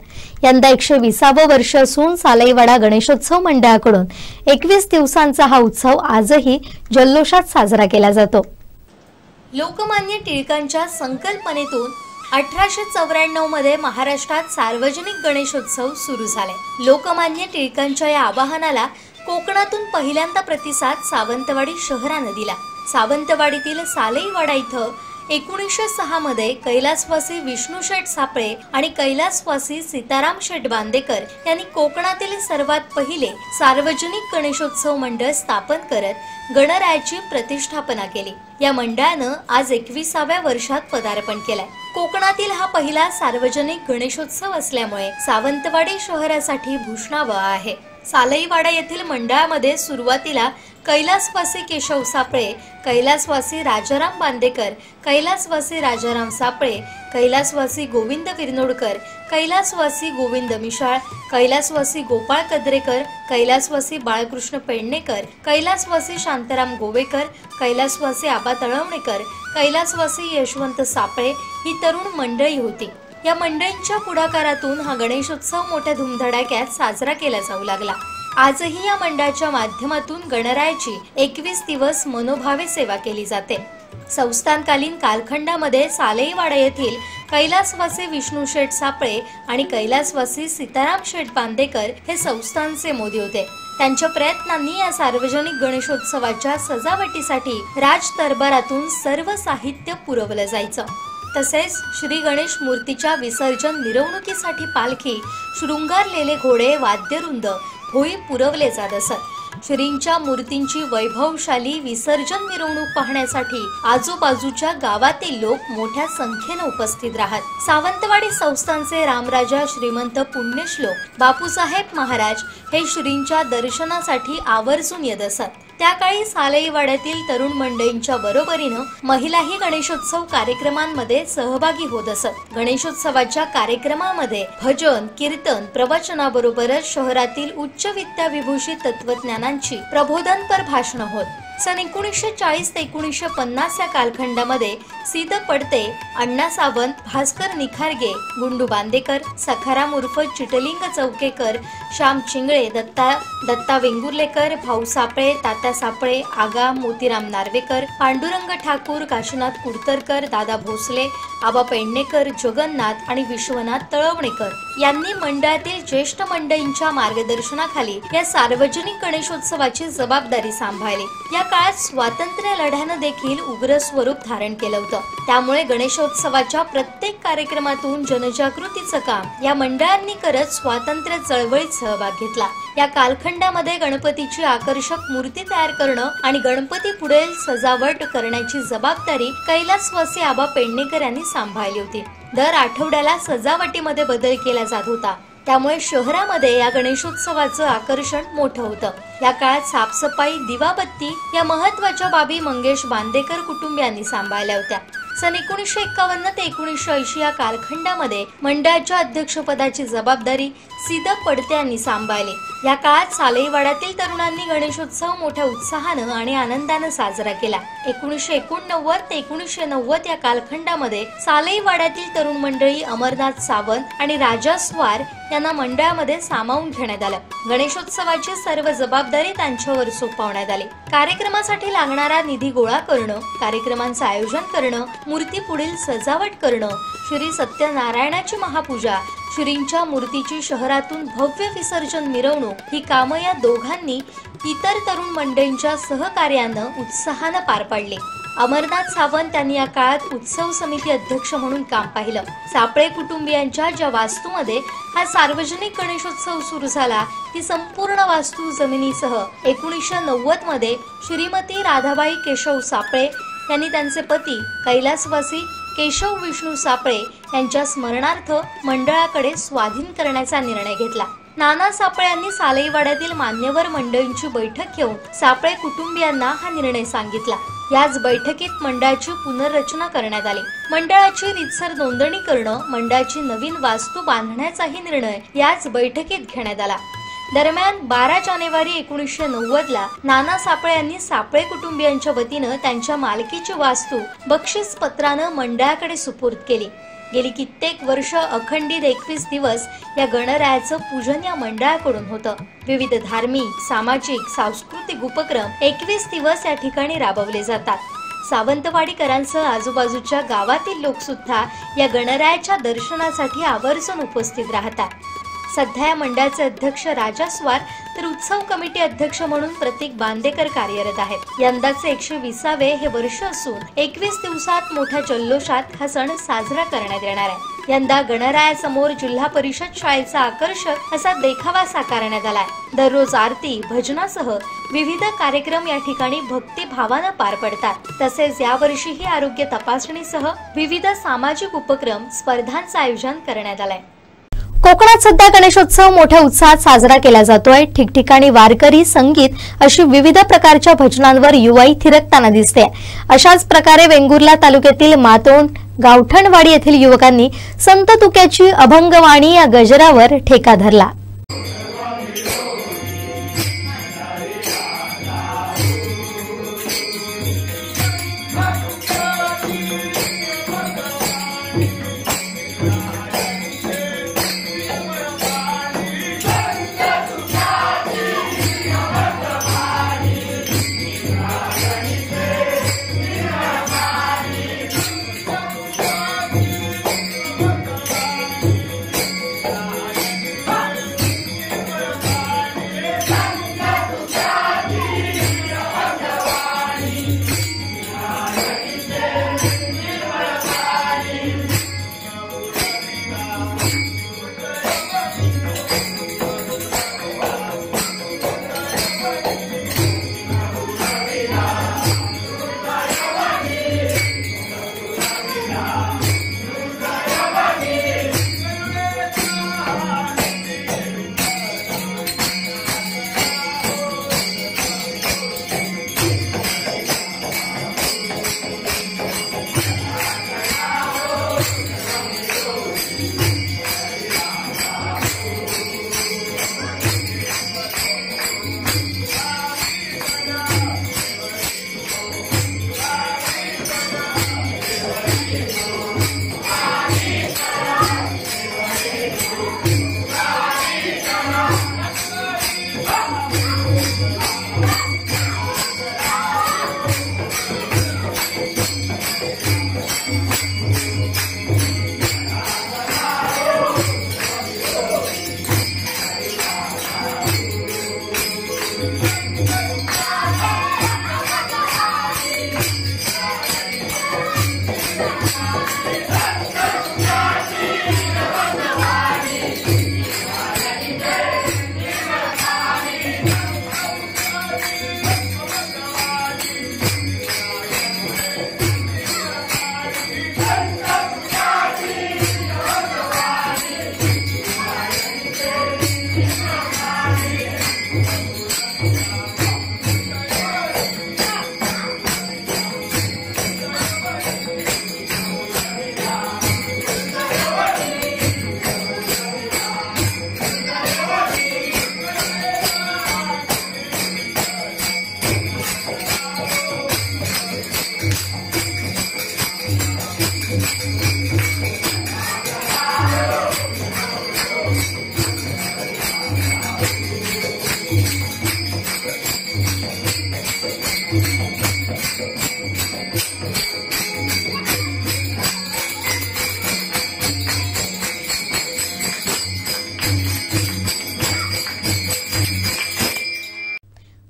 यंदा 120वे वर्ष असून सालईवाडा गणेशोत्सव मंडळाकडून 21 दिवसांचा हा उत्सव आजही जल्लोषात साजरा केला जातो। लोकमान्य टिळकांच्या संकल्पनेतून 1894 मध्ये महाराष्ट्रात सार्वजनिक गणेशोत्सव सुरू झाले। लोकमान्य टिळकांच्या या आवाहनाला कोकणातून पहिल्यांदा प्रतिसाद सावंतवाडी शहरानं दिला। सावंतवाडीतील सालईवाडा इथं 1906 मध्ये कैलासवासी विष्णुशेठ सापळे आणि कैलासवासी सीताराम शेठ बांदेकर यांनी कोकणातील सर्वात पहिले सार्वजनिक गणेशोत्सव मंडळ स्थापन करत गणरायाची प्रतिष्ठापना केली। या मंडळानं आज 21व्या वर्षात पदार्पण केलंय। कोकणातील हा पहिला सार्वजनिक गणेशोत्सव असल्यामुळे सावंतवाडी शहरासाठी भूषणावह आहे। सालईवाडा येथील मंडळामध्ये सुरुवातीला कैलासवासी केशव सापळे, कैलासवासी राजाराम बांदेकर, कैलासवासी राजाराम सापळे, कैलासवासी गोविंद विरनोडकर, कैलासवासी गोविंद मिशाळ, कैलासवासी गोपाळ कद्रेकर, कैलासवासी बाळकृष्ण पेडणेकर, कैलासवासी शांताराम गोवेकर, कैलासवासी आबा तळवणेकर, कैलासवासी यशवंत सापळे ही तरुण मंडळी होती। या मंडळींच्या पुढाकारातून हा गणेशोत्सव मोठ्या धुमधडाक्यात साजरा केला जाऊ लागला। आजही या मंडळाच्या माध्यमातून गणरायाची 21 दिवस मनोभावे सेवा केली जाते। संस्थानकालीन कालखंडामध्ये सालेईवाडा येथील कैलासवासी विष्णू शेठ सापळे आणि कैलासवासी सीताराम शेठ बांदेकर हे संस्थानचे मोदी होते। त्यांच्या प्रयत्नांनी या सार्वजनिक गणेशोत्सवाच्या सजावटीसाठी राज दरबारातून सर्व साहित्य पुरवलं जायचं। तसेच श्री गणेश मूर्तीच्या विसर्जन मिरवणुकीसाठी पालखी, शृंगारलेले घोडे, वाद्यवृंद, होळी पुरवले जात असत। श्रींच्या मूर्तींची वैभवशाली विसर्जन मिरवणूक पाहण्यासाठी आजूबाजूच्या गावातील लोक मोठ्या संख्येने उपस्थित राहत। सावंतवाडी संस्थानचे रामराजा श्रीमंत पुण्यश्लोक बापूसाहेब महाराज हे श्रींच्या दर्शनासाठी आवर्जून येत असत। त्या काळी सालेईवाड्यातील तरुण मंडळींच्या बरोबरीनं महिलाही गणेशोत्सव कार्यक्रमांमध्ये सहभागी होत असत। गणेशोत्सवाच्या कार्यक्रमामध्ये भजन, कीर्तन, प्रवचनाबरोबरच शहरातील उच्च विद्याविभूषित तत्वज्ञानांची प्रबोधनपर भाषणं होत। सन 1940 ते 1950 या कालखंडामध्ये सीद पडते, अण्णा सावंत, भास्कर निखारगे, गुंडू बांदेकर, सखाराम उर्फ चिटलिंग चौकेकर, श्याम चिंगळे, दत्ता वेंगुर्लेकर, भाऊ सापळे, तात्या सापळे, आगा मोतीराम नार्वेकर, पांडुरंग ठाकूर, काशीनाथ कुडतरकर, दादा भोसले, आबा पेडणेकर, जगन्नाथ आणि विश्वनाथ तळवणेकर यांनी मंडळातील ज्येष्ठ मंडळींच्या मार्गदर्शनाखाली या सार्वजनिक गणेशोत्सवाची जबाबदारी सांभाळली। या काळात स्वातंत्र्य लढ्यानं देखील उग्र स्वरूप धारण केलं होतं। त्यामुळे गणेशोत्सवाच्या प्रत्येक कार्यक्रमातून जनजागृतीचं काम या मंडळांनी करत स्वातंत्र्य चळवळीत सहभाग घेतला। या कालखंडामध्ये गणपतीची आकर्षक मूर्ती तयार करणं आणि गणपती पुढे सजावट करण्याची जबाबदारी कैलासवासी आबा पेडणेकर यांनी सांभाळली होती। दर आठवड्याला सजावटीमध्ये बदल केला जात होता। त्यामुळे शहरामध्ये या गणेशोत्सवाचं आकर्षण मोठं होतं। या काळात साफसफाई, दिवाबत्ती या महत्वाच्या बाबी मंगेश बांदेकर कुटुंबियांनी सांभाळल्या होत्या। सन 1951 ते 1980 या कालखंडामध्ये मंडळाच्या अध्यक्षपदाची जबाबदारी सीद पडते यांनी सांभाळली। या काळात सालेईवाड्यातील तरुणांनी गणेशोत्सव मोठ्या उत्साहानं आणि आनंदानं साजरा केला। 1989 ते 1990 या कालखंडामध्ये सालेईवाड्यातील तरुण मंडळी अमरनाथ सावंत आणि राजा स्वार यांना मंडळामध्ये सामावून घेण्यात आलं। गणेशोत्सवाची सर्व जबाबदारी त्यांच्यावर सोपवण्यात आली। कार्यक्रमासाठी लागणारा निधी गोळा करणं, कार्यक्रमांचं आयोजन करणं, मूर्ती पुढील सजावट करणं, श्री सत्यनारायणाची महापूजा, श्रींच्या मूर्तीची शहरातून भव्य विसर्जन मिरवणूक ही कामं या दोघांनी इतर तरुण मंडळींच्या सहकार्यानं उत्साहानं पार पाडली। अमरनाथ सावंत यांनी या काळात उत्सव समिती अध्यक्ष म्हणून काम पाहिलं। सापळे कुटुंबियांच्या ज्या वास्तूमध्ये हा सार्वजनिक गणेशोत्सव सुरू झाला ती संपूर्ण वास्तू जमिनीसह 1990 मध्ये श्रीमती राधाबाई केशव सापळे यांनी त्यांचे पती कैलासवासी केशव विष्णू सापळे यांच्या स्मरणार्थ मंडळाकडे स्वाधीन करण्याचा निर्णय घेतला। नाना सापळे यांनी सालेईवाड्यातील मान्यवर मंडळींची बैठक घेऊन सापळे कुटुंबियांना हा निर्णय सांगितला। याच बैठकीत मंडळाची पुनर्रचना करण्यात आली। मंडळाची रीतसर नोंदणी करणं, मंडळाची नवीन वास्तू बांधण्याचाही निर्णय याच बैठकीत घेण्यात आला। दरम्यान 12 जानेवारी 1990 ला नाना सापळे यांनी सापळे कुटुंबियांच्या वतीनं त्यांच्या मालकीची वास्तू बक्षीस पत्रानं मंडळाकडे सुपूर्द केली। गेली कित्येक वर्ष अखंडित 21 दिवस या गणरायाचं पूजन या मंडळाकडून होतं। विविध धार्मिक, सामाजिक, सांस्कृतिक उपक्रम 21 दिवस या ठिकाणी राबवले जातात। सावंतवाडीकरांसह आजूबाजूच्या गावातील लोक सुद्धा या गणरायाच्या दर्शनासाठी आवर्जून उपस्थित राहतात। सध्या या मंडळाचे अध्यक्ष राजा स्वार तर उत्सव कमिटी अध्यक्ष म्हणून प्रतीक बांदेकर कार्यरत आहेत। यंदाचे 120वे हे वर्ष असून 21 दिवसात मोठ्या जल्लोषात हा सण साजरा करण्यात येणार आहे। यंदा गणरायासमोर जिल्हा परिषद शाळेचा आकर्षक असा देखावा साकारण्यात आलाय। दररोज आरती, भजनासह विविध कार्यक्रम या ठिकाणी भक्तिभावानं पार पडतात। तसेच यावर्षीही आरोग्य तपासणीसह विविध सामाजिक उपक्रम, स्पर्धांचं आयोजन करण्यात आलंय। कोकणात सध्या गणेशोत्सव मोठ्या उत्साहात साजरा केला जातोय। ठिकठिकाणी वारकरी, संगीत अशी विविध प्रकारच्या भजनांवर युवाई थिरकताना दिसते। अशाच प्रकारे वेंगुर्ला तालुक्यातील मातोंड, गावठणवाडी येथील युवकांनी संत तुक्याची अभंगवाणी या गजरावर ठेका धरला।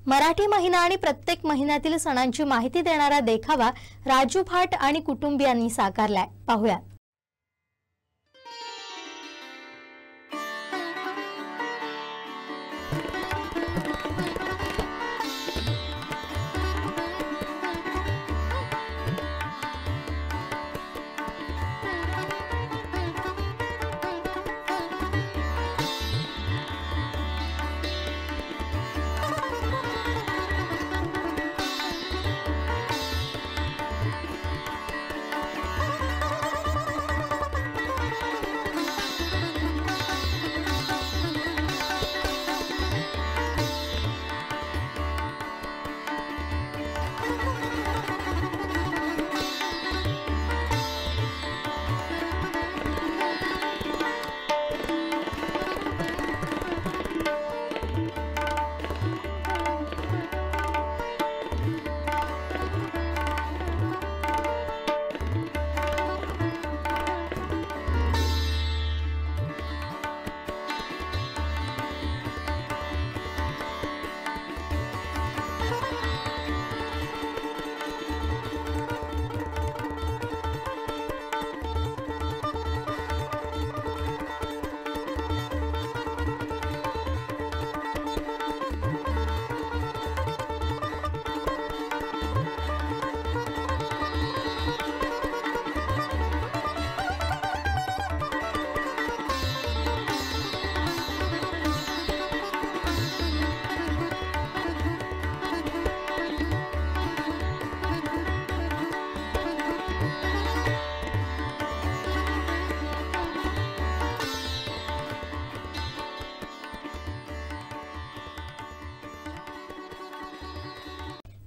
मराठी महिना आणि प्रत्येक महिन्यातील सणांची माहिती देणारा देखावा राजू भाट आणि कुटुंबियांनी साकारलाय. पाहूया.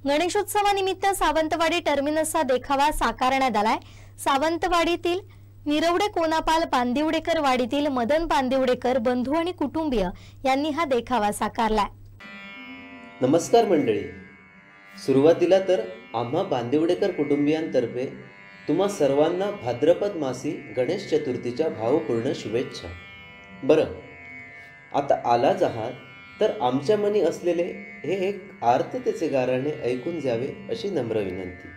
गणेशोत्सवानिमित्त सावंतवाडी टर्मिनसचा देखावा साकारण्यात आलाय. सावंतवाडीतील निरवडे कोनापाल पांदिवडेकर वाडीतील मदन पांदिवडेकर बंधू आणि कुटुंबीय यांनी हा देखावा साकारलाय. नमस्कार मंडळी. सुरुवातीला तर आम्हा पांदिवडेकर कुटुंबियांतर्फे तुम्हा सर्वांना भाद्रपद मासी गणेश चतुर्थीच्या भावपूर्ण शुभेच्छा. बरं, आता आलाच आहात तर आमच्या मनी असलेले हे एक आर्ततेचे गाराणे ऐकून जावे अशी नम्र विनंती.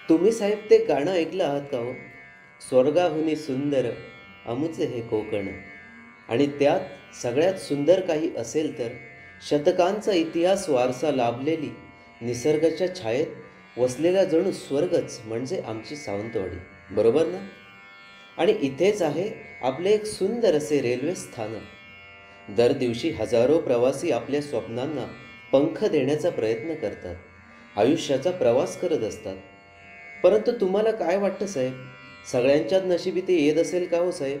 तुम्ही साहेब ते गाणं ऐकलं आहात का हो? स्वर्गाहुनी सुंदर अमुचे हे कोकण. आणि त्यात सगळ्यात सुंदर काही असेल तर शतकांचा इतिहास वारसा लाभलेली निसर्गाच्या छायेत वसलेला जणू स्वर्गच म्हणजे आमची सावंतवाडी, बरोबर ना? आणि इथेच आहे आपले एक सुंदर असे रेल्वे स्थानक. दर दिवशी हजारो प्रवासी आपल्या स्वप्नांना पंख देण्याचा प्रयत्न करतात, आयुष्याचा प्रवास करत असतात. परंतु तुम्हाला काय वाटतं साहेब, सगळ्यांच्याच नशिबी ते येत असेल का हो साहेब?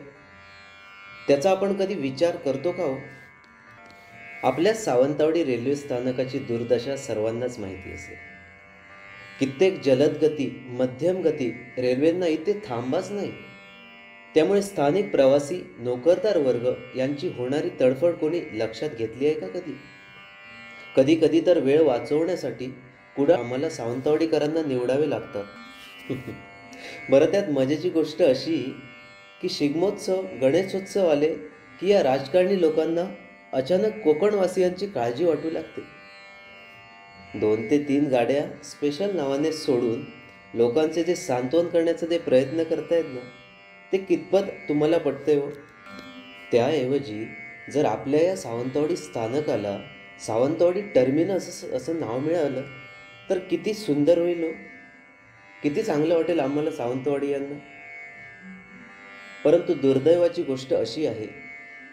त्याचा आपण कधी विचार करतो का हो? आपल्या सावंतवाडी रेल्वे स्थानकाची दुर्दशा सर्वांनाच माहिती असेल. कित्येक जलद गती, मध्यम गती रेल्वेंना इथे थांबाच नाही. त्यामुळे स्थानिक प्रवासी, नोकरदार वर्ग यांची होणारी तडफड कोणी लक्षात घेतली आहे का कधी? कधी कधी तर वेळ वाचवण्यासाठी कुठं आम्हाला सावंतवाडीकरांना निवडावे लागतात. बरं, त्यात मजेची गोष्ट अशी की शिगमोत्सव, गणेशोत्सव आले की या राजकारणी लोकांना अचानक कोकणवासियांची काळजी वाटू लागते. 2 ते 3 गाड्या स्पेशल नावाने सोडून लोकांचे जे सांत्वन करण्याचा ते प्रयत्न करतायत ना, ते कितपत तुम्हाला पटते हो? त्याऐवजी जर आपल्या या सावंतवाडी स्थानकाला सावंतवाडी टर्मिनस असं नाव मिळालं तर किती सुंदर होईल हो, किती चांगलं वाटेल आम्हाला सावंतवाडी यांना. परंतु दुर्दैवाची गोष्ट अशी आहे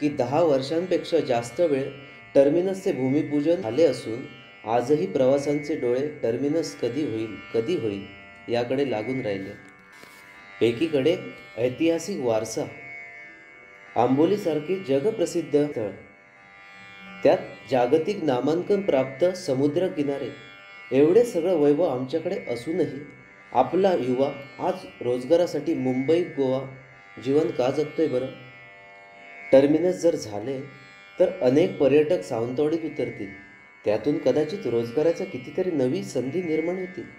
की 10 वर्षांपेक्षा जास्त वेळ टर्मिनसचे भूमिपूजन झाले असून आजही प्रवासांचे डोळे टर्मिनस कधी होईल याकडे लागून राहिले. एकीकडे ऐतिहासिक वारसा, आंबोलीसारखे जगप्रसिद्ध स्थळ, त्यात जागतिक नामांकन प्राप्त समुद्र किनारे, एवढे सगळं वैभव आमच्याकडे असूनही आपला युवा आज रोजगारासाठी मुंबई गोवा जीवन का जगतोय बरं? टर्मिनस जर झाले तर अनेक पर्यटक सावंतवाडीत उतरतील, त्यातून कदाचित रोजगाराच्या कितीतरी नवी संधी निर्माण होतील.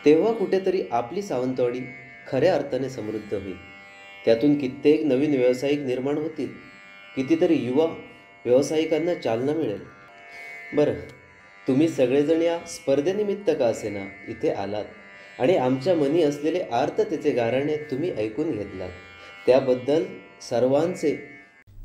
तेव्हा कुठेतरी आपली सावंतवाडी खऱ्या अर्थाने समृद्ध होईल. त्यातून कित्येक नवीन व्यावसायिक निर्माण होतील, कितीतरी युवा व्यावसायिकांना चालना मिळेल. बरं, तुम्ही सगळेजण या स्पर्धेनिमित्त का असेना इथे आलात आणि आमच्या मनी असलेले आर्ततेचे गाराणे तुम्ही ऐकून घेतलात, त्याबद्दल सर्वांचे.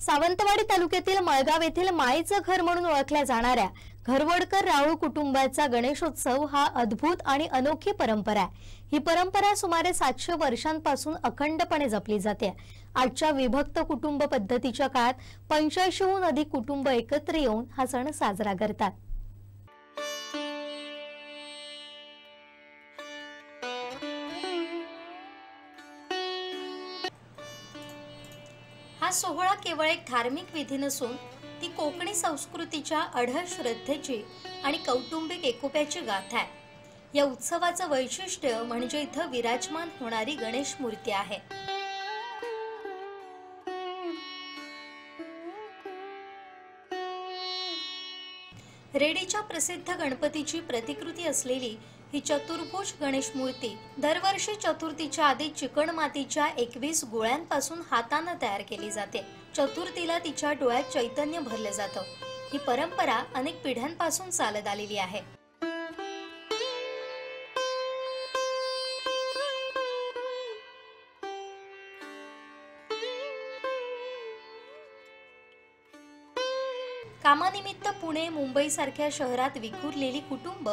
सावंतवाडी तालुक्यातील मळगाव येथील माईचं घर म्हणून ओळखल्या जाणाऱ्या घरवडकर राऊळ कुटुंबाचा गणेशोत्सव हा अद्भुत आणि अनोखी परंपरा आहे. ही परंपरा सुमारे 700 वर्षांपासून अखंडपणे जपली जाते. आजच्या विभक्त कुटुंब पद्धतीच्या काळात 85हून अधिक कुटुंब एकत्र येऊन हा सण साजरा करतात. हा सोहळा केवळ एक धार्मिक विधी नसून ती कोकणी संस्कृतीच्या अढळ श्रद्धेची आणि कौटुंबिक एकोप्याची गाथा आहे. या उत्सवाचं वैशिष्ट्य म्हणजे इथं विराजमान होणारी गणेश मूर्ती आहे. रेडीच्या प्रसिद्ध गणपतीची प्रतिकृती असलेली ही चतुर्भुज गणेश मूर्ती दरवर्षी चतुर्थीच्या आधी चिकण मातीच्या 21 गोळ्यांपासून हाताने तयार केली जाते. चतुर्थीला तिच्या डोळ्यात चैतन्य भरले जातं. ही परंपरा अनेक पिढ्यांपासून चालत आलेली आहे. कामानिमित्त पुणे मुंबई सारख्या शहरात विखुरलेली कुटुंब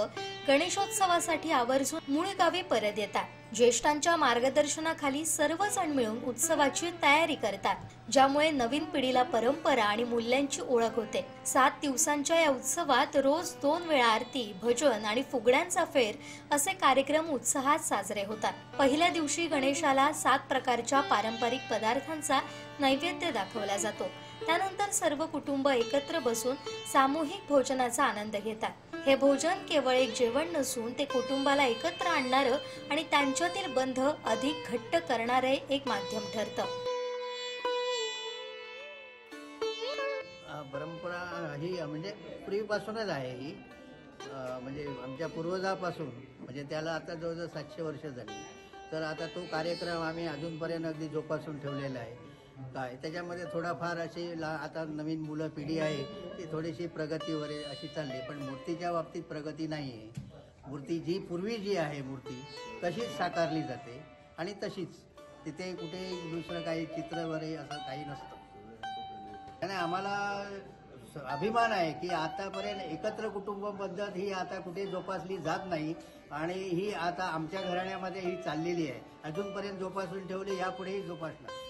गणेशोत्सवासाठी आवर्जून मूळ गावी परत येतात. ज्येष्ठांच्या मार्गदर्शनाखाली सर्वजण मिळून उत्सवाची तयारी करतात, ज्यामुळे नवीन पिढीला परंपरा आणि मूल्यांची ओळख होते. 7 दिवसांच्या या उत्सवात रोज 2 वेळा आरती, भजन आणि फुगड्यांचा फेर असे कार्यक्रम उत्साहात साजरे होतात. पहिल्या दिवशी गणेशाला 7 प्रकारच्या पारंपरिक पदार्थांचा नैवेद्य दाखवला जातो. त्यानंतर सर्व कुटुंब एकत्र बसून सामूहिक भोजनाचा आनंद घेतात. हे भोजन केवळ एक जेवण नसून ते कुटुंबाला एकत्र आणणारं आणि त्यांच्यातील बंध अधिक घट्ट करणारे एक माध्यम ठरतं. परंपरा ही म्हणजे पूर्वीपासूनच आहे. ही म्हणजे आमच्या पूर्वजापासून, म्हणजे त्याला आता जवळजवळ 700 वर्ष झाली. तर आता तो कार्यक्रम आम्ही अजूनपर्यंत अगदी जोपासून ठेवलेला आहे. काय त्याच्यामध्ये थोडाफार अशी आता नवीन मुलं पिढी आहे ती थोडीशी प्रगती वगैरे अशी चालली, पण मूर्तीच्या बाबतीत प्रगती नाही आहे. मूर्ती जी पूर्वी जी आहे मूर्ती तशीच साकारली जाते आणि तशीच तिथे कुठे दुसरं काही चित्र वगैरे असं काही नसतं. आणि आम्हाला अभिमान आहे की आतापर्यंत एकत्र कुटुंब पद्धत ही आता कुठे जोपासली जात नाही आणि ही आता आमच्या घराण्यामध्ये ही चाललेली आहे. अजूनपर्यंत जोपासून ठेवली, यापुढेही जोपासणार.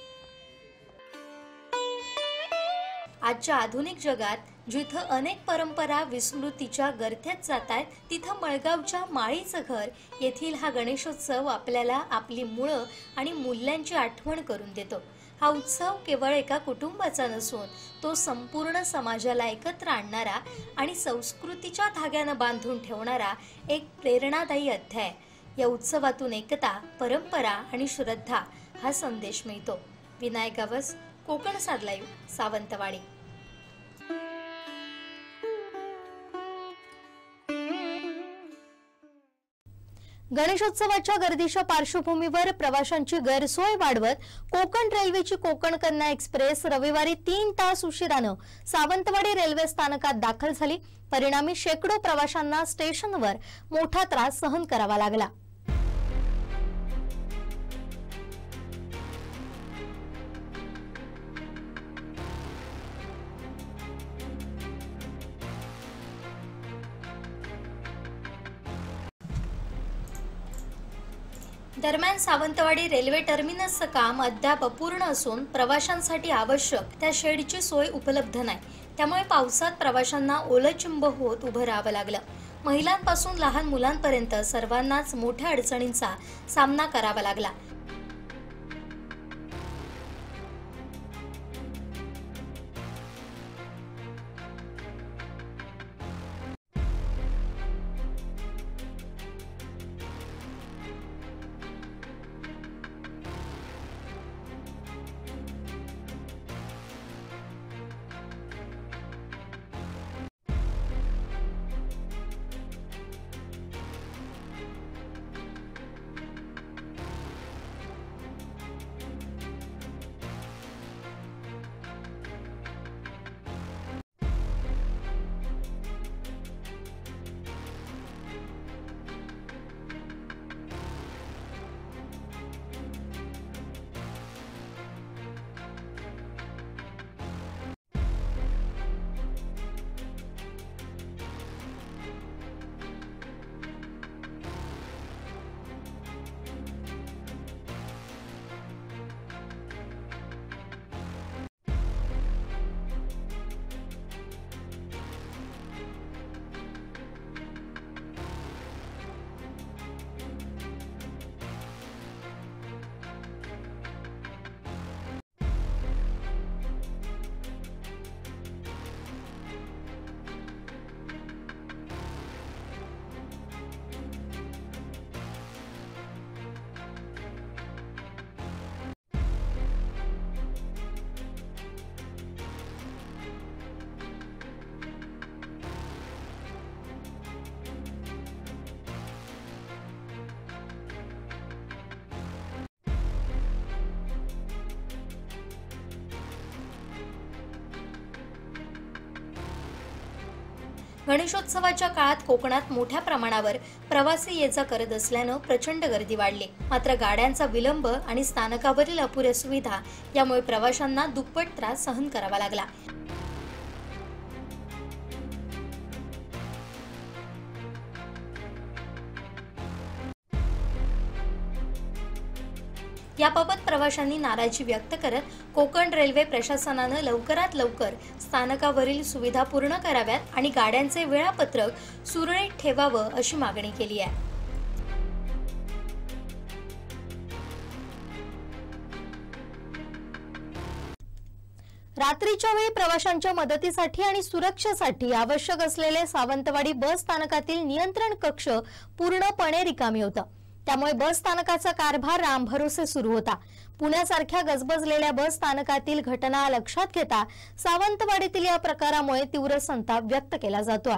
आजच्या आधुनिक जगात जिथं अनेक परंपरा विस्मृतीच्या गर्थ्यात जात आहेत, तिथं मळगावच्या माळीचं घर येथील हा गणेशोत्सव आपल्याला आपली मुळं आणि मूल्यांची आठवण करून देतो. हा उत्सव केवळ एका कुटुंबाचा नसून तो संपूर्ण समाजाला एकत्र आणणारा आणि संस्कृतीच्या धाग्यानं बांधून ठेवणारा एक प्रेरणादायी अध्याय. या उत्सवातून एकता, परंपरा आणि श्रद्धा हा संदेश मिळतो. विनायक गावस, कोकण साद लाईव्ह, सावंतवाडी. गणेशोत्सवाच्या गर्दीच्या पार्श्वभूमीवर प्रवाशांची गैरसोय वाढवत कोकण रेल्वेची कोकण कन्या एक्सप्रेस रविवारी 3 तास उशिरानं सावंतवाडी रेल्वे स्थानकात दाखल झाली. परिणामी शेकडो प्रवाशांना स्टेशनवर मोठा त्रास सहन करावा लागला. दरम्यान सावंतवाडी रेल्वे टर्मिनसचं काम अद्याप अपूर्ण असून प्रवाशांसाठी आवश्यक त्या शेडची सोय उपलब्ध नाही. त्यामुळे पावसात प्रवाशांना ओलचिंब होत उभं राहावं लागलं. महिलांपासून लहान मुलांपर्यंत सर्वांनाच मोठ्या अडचणींचा सामना करावा लागला. गणेशोत्सवाच्या काळात कोकणात मोठ्या प्रमाणावर प्रवासी ये जा करत असल्यानं प्रचंड गर्दी वाढली। मात्र गाड्यांचा विलंब आणि स्थानकावरील अपुऱ्या सुविधा यामुळे प्रवाशांना दुप्पट त्रास सहन करावा लागला। याबाबत प्रवाशांनी नाराजी व्यक्त करत कोकण रेल्वे प्रशासनानं लवकरात लवकर स्थानकावरील सुविधा पूर्ण कराव्यात आणि गाड्यांचे वेळापत्रक सुरळीत ठेवावं अशी मागणी केली आहे। रात्रीच्या वेळी प्रवाशांच्या मदतीसाठी आणि सुरक्षेसाठी आवश्यक असलेले सावंतवाडी बस स्थानकातील नियंत्रण कक्ष पूर्णपणे रिकामी होता। त्यामुळे बस स्थानकाचा कारभार रामभरोसे सुरू होता। पुण्यासारख्या गजबजलेल्या बस स्थानकातील घटना लक्षात घेता सावंतवाडीतील या प्रकारामुळे तीव्र संताप व्यक्त केला जातोय।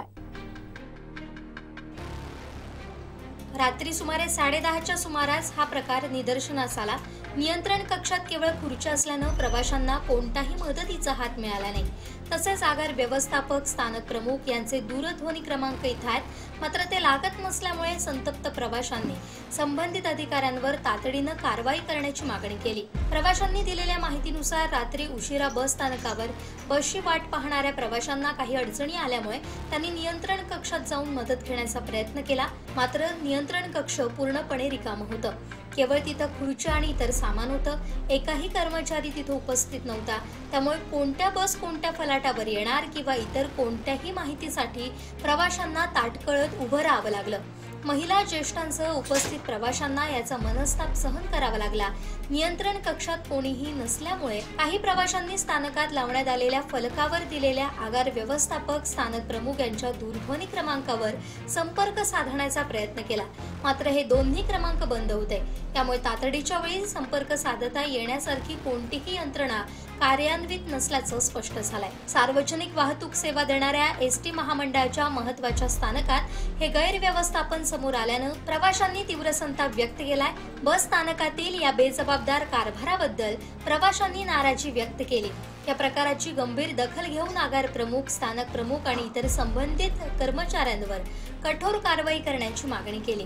रात्री सुमारे 10:30च्या सुमारास हा प्रकार निदर्शनास आला। नियंत्रण कक्षात केवळ खुर्च्या असल्यानं प्रवाशांना कोणताही मदतीचा हात मिळाला नाही। तसेच आगार व्यवस्थापक, स्थानक प्रमुख यांचे दूरध्वनी क्रमांक इथे आहेत, मात्र ते लागत नसल्यामुळे संतप्त प्रवाशांनी संबंधित अधिकाऱ्यांवर तातडीनं कारवाई करण्याची मागणी केली। प्रवाशांनी दिलेल्या माहितीनुसार रात्री उशिरा बस स्थानकावर बसची वाट पाहणाऱ्या प्रवाशांना काही अडचणी आल्यामुळे त्यांनी नियंत्रण कक्षात जाऊन मदत घेण्याचा प्रयत्न केला, मात्र नियंत्रण कक्ष पूर्णपणे रिकामं होतं। केवळ तिथं खुर्च्या आणि इतर सामान होतं। एकाही कर्मचारी तिथे उपस्थित नव्हता। त्यामुळे कोणत्या बस कोणत्या फलाटावर येणार किंवा इतर कोणत्याही माहितीसाठी प्रवाशांना ताटकळत उभं राहावं लागलं। महिला, ज्येष्ठांसह उपस्थित प्रवाशांना याचा मनस्ताप सहन करावा लागला। नियंत्रण कक्षात कोणीही नसल्यामुळे काही प्रवाशांनी स्थानकात लावण्यात आलेल्या फलकावर दिलेल्या आगार व्यवस्थापक, स्थानक प्रमुख यांच्या दूरध्वनी क्रमांकावर संपर्क साधण्याचा प्रयत्न केला, मात्र हे दोन्ही क्रमांक बंद होते। त्यामुळे तातडीच्या वेळी संपर्क साधता येण्यासारखी कोणतीही यंत्रणा कार्यान्वित नसल्याचं स्पष्ट झालंय। सार्वजनिक वाहतूक सेवा देणाऱ्या एसटी महामंडळाच्या महत्त्वाच्या स्थानकात हे गैरव्यवस्थापन समोर आल्यानं प्रवाशांनी तीव्र संताप व्यक्त केलाय। बस स्थानकातील या बेजबाबदार कारभाराबद्दल प्रवाशांनी नाराजी व्यक्त केली। या प्रकाराची गंभीर दखल घेऊन आगार प्रमुख, स्थानक प्रमुख आणि इतर संबंधित कर्मचाऱ्यांवर कठोर कारवाई करण्याची मागणी केली।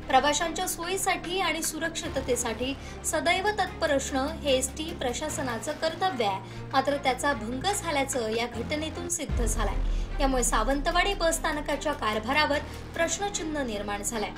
प्रवाशांच्या सोयीसाठी आणि सुरक्षिततेसाठी सदैव तत्पर असणं हे एसटी प्रशासनाचं कर्तव्य आहे, मात्र त्याचा भंग झाल्याचं या घटनेतून सिद्ध झालंय। यामुळे सावंतवाडी बस स्थानकाच्या कारभारावर प्रश्नचिन्ह निर्माण झालंय।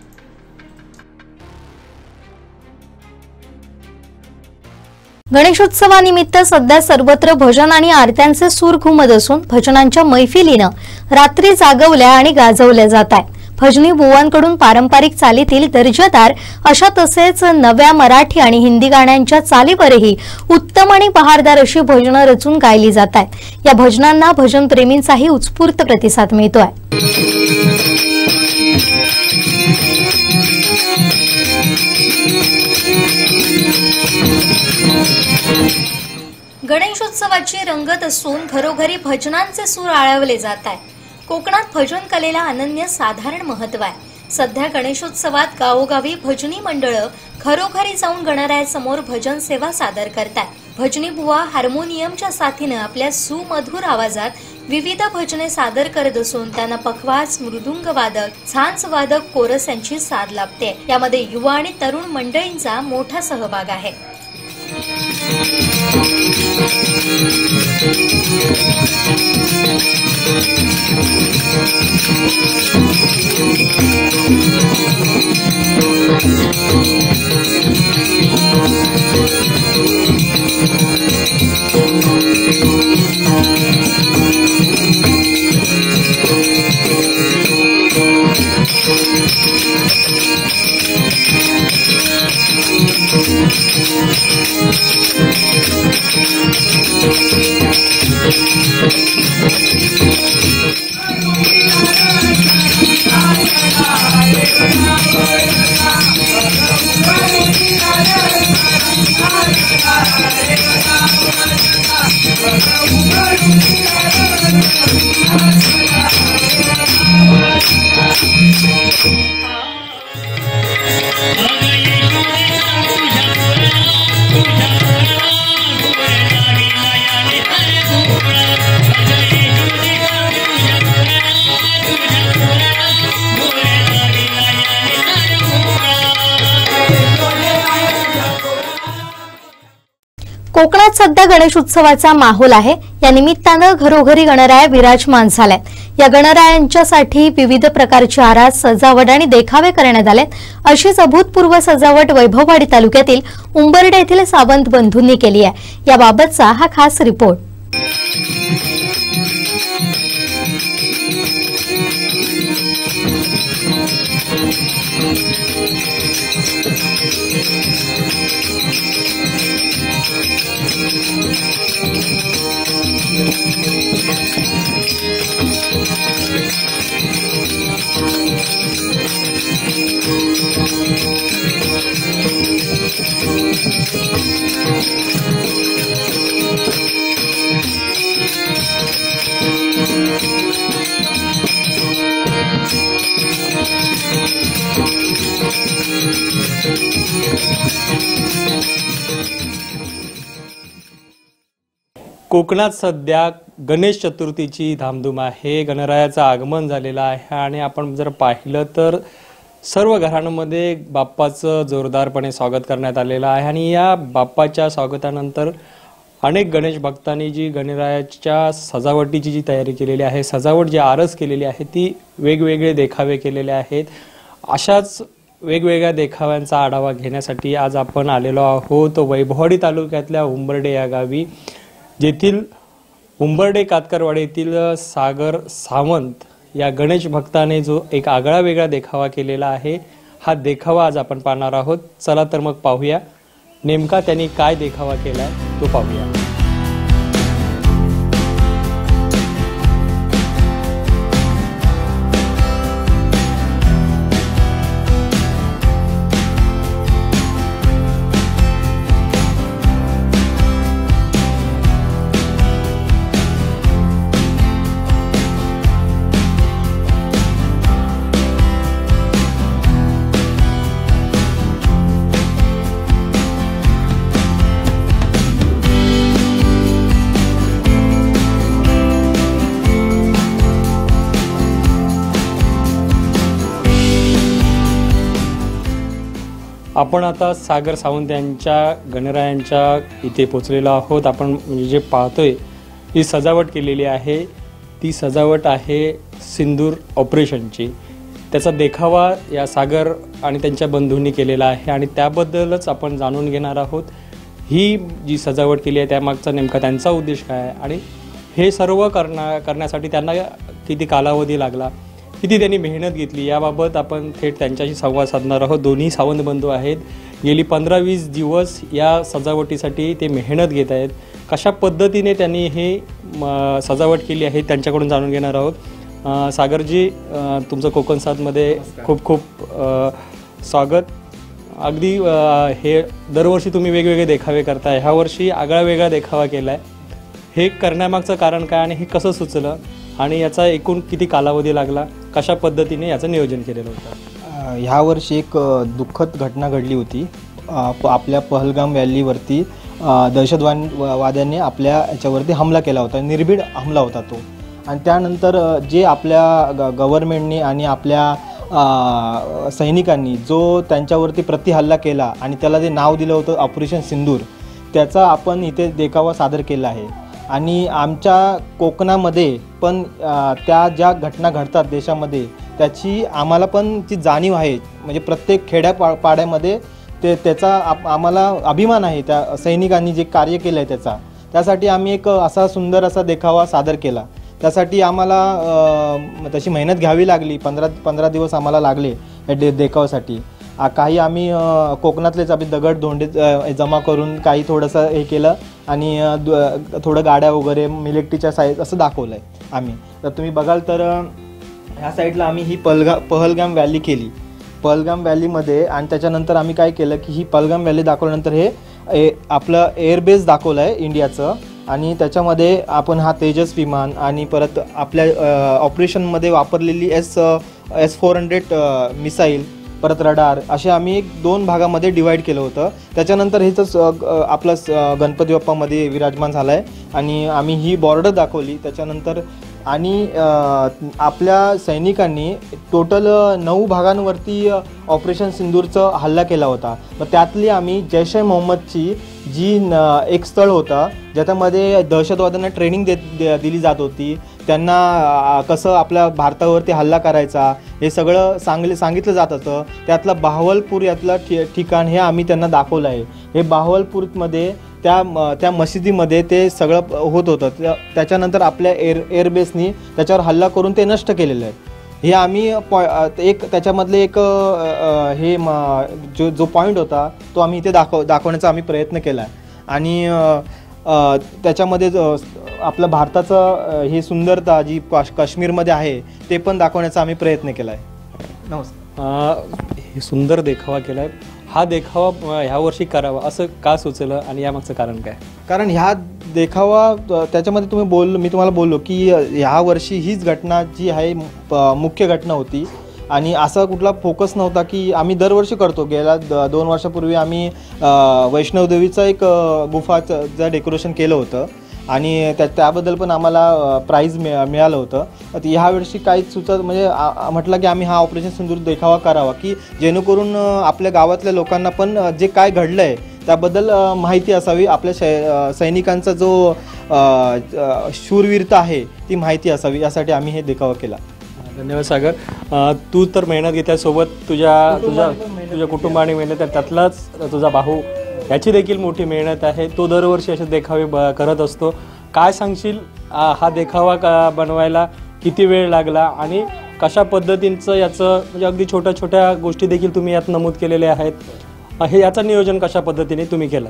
गणेशोत्सवानिमित्त सध्या सर्वत्र भजन आणि आरत्यांचे सूर घुमत असून भजनांच्या मैफिलीनं रात्री जागवल्या आणि गाजवल्या जात आहेत। भजनी बुवांकडून पारंपरिक चालीतील दर्जेदार अशा तसेच नव्या मराठी आणि हिंदी गाण्यांच्या चालीवरही उत्तम आणि बहारदार अशी भजनं रचून गायली जात आहेत। या भजनांना भजन प्रेमींचाही उत्स्फूर्त प्रतिसाद मिळतोय। गणेशोत्सवाची रंगत असून घरोघरी भजनांचे सूर आळवले जात आहेत। कोकणात भजन कलेला अनन्य साधारण महत्व आहे। सध्या गणेशोत्सवात गावोगावी भजनी मंडळं घरोघरी जाऊन गणरायासमोर भजन सेवा सादर करतात। भजनी बुवा हार्मोनियमच्या साथीनं आपल्या सुमधुर आवाजात विविध भजने सादर करत असून त्यांना पखवाज, मृदुंग वादक, झांज वादक, कोरस यांची साथ लाभते। यामध्ये युवा आणि तरुण मंडळींचा मोठा सहभाग आहे। कोकणात सध्या गणेश उत्सवाचा माहोल आहे. या निमित्तानं घरोघरी गणराया विराजमान झाल्यात. या गणरायांच्यासाठी विविध प्रकारची आरास, सजावट आणि देखावे करण्यात आलेत. अशीच अभूतपूर्व सजावट वैभववाडी तालुक्यातील उंबर्डे येथील सावंत बंधूंनी केली आहे. याबाबतचा हा खास रिपोर्ट. कोकणात सध्या गणेश चतुर्थीची धामधूम आहे. गणरायाचं आगमन झालेलं आहे आणि आपण जर पाहिलं तर सर्व घरांमध्ये बाप्पाचं जोरदारपणे स्वागत करण्यात आलेलं आहे. आणि या बाप्पाच्या स्वागतानंतर अनेक गणेश भक्तांनी जी गणरायाच्या सजावटीची जी तयारी केलेली आहे, सजावट जी आरस केलेली आहे, ती वेगवेगळे देखावे केलेले आहेत. अशाच वेगवेगळ्या देखाव्यांचा आढावा घेण्यासाठी आज आपण आलेलो आहोत वैभववाडी तालुक्यातल्या उंबर्डे या गावी, जेथील उंबर्डे कातकरवाडी येथील सागर सावंत या गणेश भक्ताने जो एक आगळा वेगळा देखावा केलेला आहे, हा देखावा आज आपण पाहणार आहोत. चला तर मग पाहूया नेमका त्यांनी काय देखावा केलाय तो पाहूया. आपण आता सागर सावंत यांच्या गणरायांच्या इथे पोचलेलो आहोत. आपण म्हणजे जे पाहतोय ही सजावट केलेली आहे, ती सजावट आहे सिंदूर ऑपरेशनची. त्याचा देखावा या सागर आणि त्यांच्या बंधूंनी केलेला आहे आणि त्याबद्दलच आपण जाणून घेणार आहोत. ही जी सजावट केली आहे त्यामागचा नेमका त्यांचा उद्देश काय आहे आणि हे सर्व करण्यासाठी त्यांना किती कालावधी लागला, किती त्यांनी मेहनत घेतली, याबाबत आपण थेट त्यांच्याशी संवाद साधणार आहोत. दोन्ही सावंत बंधू आहेत. गेली 15-20 दिवस या सजावटीसाठी ते मेहनत घेत आहेत. कशा पद्धतीने त्यांनी हे सजावट केली आहे त्यांच्याकडून जाणून घेणार आहोत. सागरजी, तुमचं कोकण साथमध्ये खूप खूप स्वागत. अगदी हे दरवर्षी तुम्ही वेगवेगळे देखावे करताय, ह्या वर्षी आगळा वेगळा देखावा केला आहे. हे करण्यामागचं कारण काय आणि हे कसं सुचलं आणि याचा एकूण किती कालावधी लागला, कशा पद्धतीने याचं नियोजन केलेलं होतं? ह्या वर्षी एक दुःखद घटना घडली होती. आपल्या पहलगाम व्हॅलीवरती दहशतवाद्यांनी आपल्या याच्यावरती हमला केला होता, निर्भीड हमला होता तो. आणि त्यानंतर जे आपल्या गव्हर्नमेंटनी आणि आपल्या सैनिकांनी जो त्यांच्यावरती प्रतिहल्ला केला आणि त्याला जे नाव दिलं होतं ऑपरेशन सिंदूर, त्याचा आपण इथे देखावा सादर केला आहे. आणि आमच्या कोकणामध्ये पण त्या ज्या घटना घडतात देशामध्ये त्याची आम्हाला पण ती जाणीव आहे. म्हणजे प्रत्येक खेड्यापाड्यामध्ये त्याचा आम्हाला अभिमान आहे. त्या सैनिकांनी जे कार्य केलं आहे त्यासाठी आम्ही एक असा सुंदर असा देखावा सादर केला. त्यासाठी आम्हाला तशी मेहनत घ्यावी लागली. 15 दिवस आम्हाला लागले या देखावासाठी. काही आम्ही कोकणातलेच आम्ही दगड धोंडे जमा करून काही थोडंसं हे केलं आणि थोडं गाड्या वगैरे मिलिटरीच्या साईड असं दाखवलं आहे आम्ही. तर तुम्ही बघाल तर ह्या साईडला आम्ही ही पहलगाम व्हॅली केली. पहलगाम व्हॅलीमध्ये आणि त्याच्यानंतर आम्ही काय केलं की ही पहलगाम व्हॅली दाखवल्यानंतर हे आपलं एअरबेस दाखवलं आहे इंडियाचं. आणि त्याच्यामध्ये आपण हा तेजस विमान आणि परत आपल्या ऑपरेशनमध्ये वापरलेली S-400 मिसाईल, परत रडार, असे आम्ही 2 भागामध्ये डिवाईड केलं होतं. त्याच्यानंतर हेच आपलं गणपती बाप्पामध्ये विराजमान झालं आहे आणि आम्ही ही बॉर्डर दाखवली. त्याच्यानंतर आणि आपल्या सैनिकांनी टोटल 9 भागांवरती ऑपरेशन सिंदूरचा हल्ला केला होता. मग त्यातली आम्ही जैश ए मोहम्मदची जी एक स्थळ होतं ज्याच्यामध्ये दहशतवाद्यांना ट्रेनिंग दिली जात होती, त्यांना कसं आपल्या भारतावरती हल्ला करायचा हे सगळं सांगितलं जात होतं. त्यातलं बाहवलपूर यातलं ठिकाण हे आम्ही त्यांना दाखवलं आहे. हे बाहवलपूरमध्ये त्या मशिदीमध्ये ते सगळं होत होतं. त्याच्यानंतर आपल्या एअरबेसनी त्याच्यावर हल्ला करून ते नष्ट केलेलं आहे. हे आम्ही एक त्याच्यामधले एक हे जो पॉईंट होता तो आम्ही इथे दाखवण्याचा आम्ही प्रयत्न केला आहे. आणि त्याच्यामध्ये आपलं भारताचं हे सुंदरता जी काश्मीरमध्ये आहे ते पण दाखवण्याचा आम्ही प्रयत्न केला आहे. नमस्कार. हे सुंदर देखावा केला आहे. हा देखावा ह्या वर्षी करावा असं का सुचलं आणि यामागचं कारण काय? कारण ह्या देखावा त्याच्यामध्ये मी तुम्हाला बोललो की ह्या वर्षी हीच घटना जी आहे मुख्य घटना होती आणि असा कुठला फोकस नव्हता की आम्ही दरवर्षी करतो. गेल्या 2 वर्षापूर्वी आम्ही वैष्णवदेवीचं एक गुफाचं डेकोरेशन केलं होतं आणि त्याबद्दल पण आम्हाला प्राईज मिळालं होतं. ह्यावर्षी काहीच सुचत म्हणजे म्हटलं की आम्ही हा ऑपरेशन सिंदूर देखावा करावा की जेणेकरून आपल्या गावातल्या लोकांना पण जे काय घडलं आहे त्याबद्दल माहिती असावी, आपल्या सैनिकांचा जो शूरवीरता आहे ती माहिती असावी, यासाठी आम्ही हे देखावा केला. धन्यवाद सागर. तू तर मेहनत घेत्यासोबत तुझ्या कुटुंबाने मेहनत आहे, त्यातलाच तुझा भाऊ याची देखील मोठी मेहनत आहे. तो दरवर्षी असे देखावे करत असतो. काय सांगशील हा देखावा बनवायला किती वेळ लागला आणि कशा पद्धतींचं याचं म्हणजे अगदी छोट्या छोट्या गोष्टी देखील तुम्ही यात नमूद केलेल्या आहेत, हे याचं नियोजन कशा पद्धतीने तुम्ही केलं?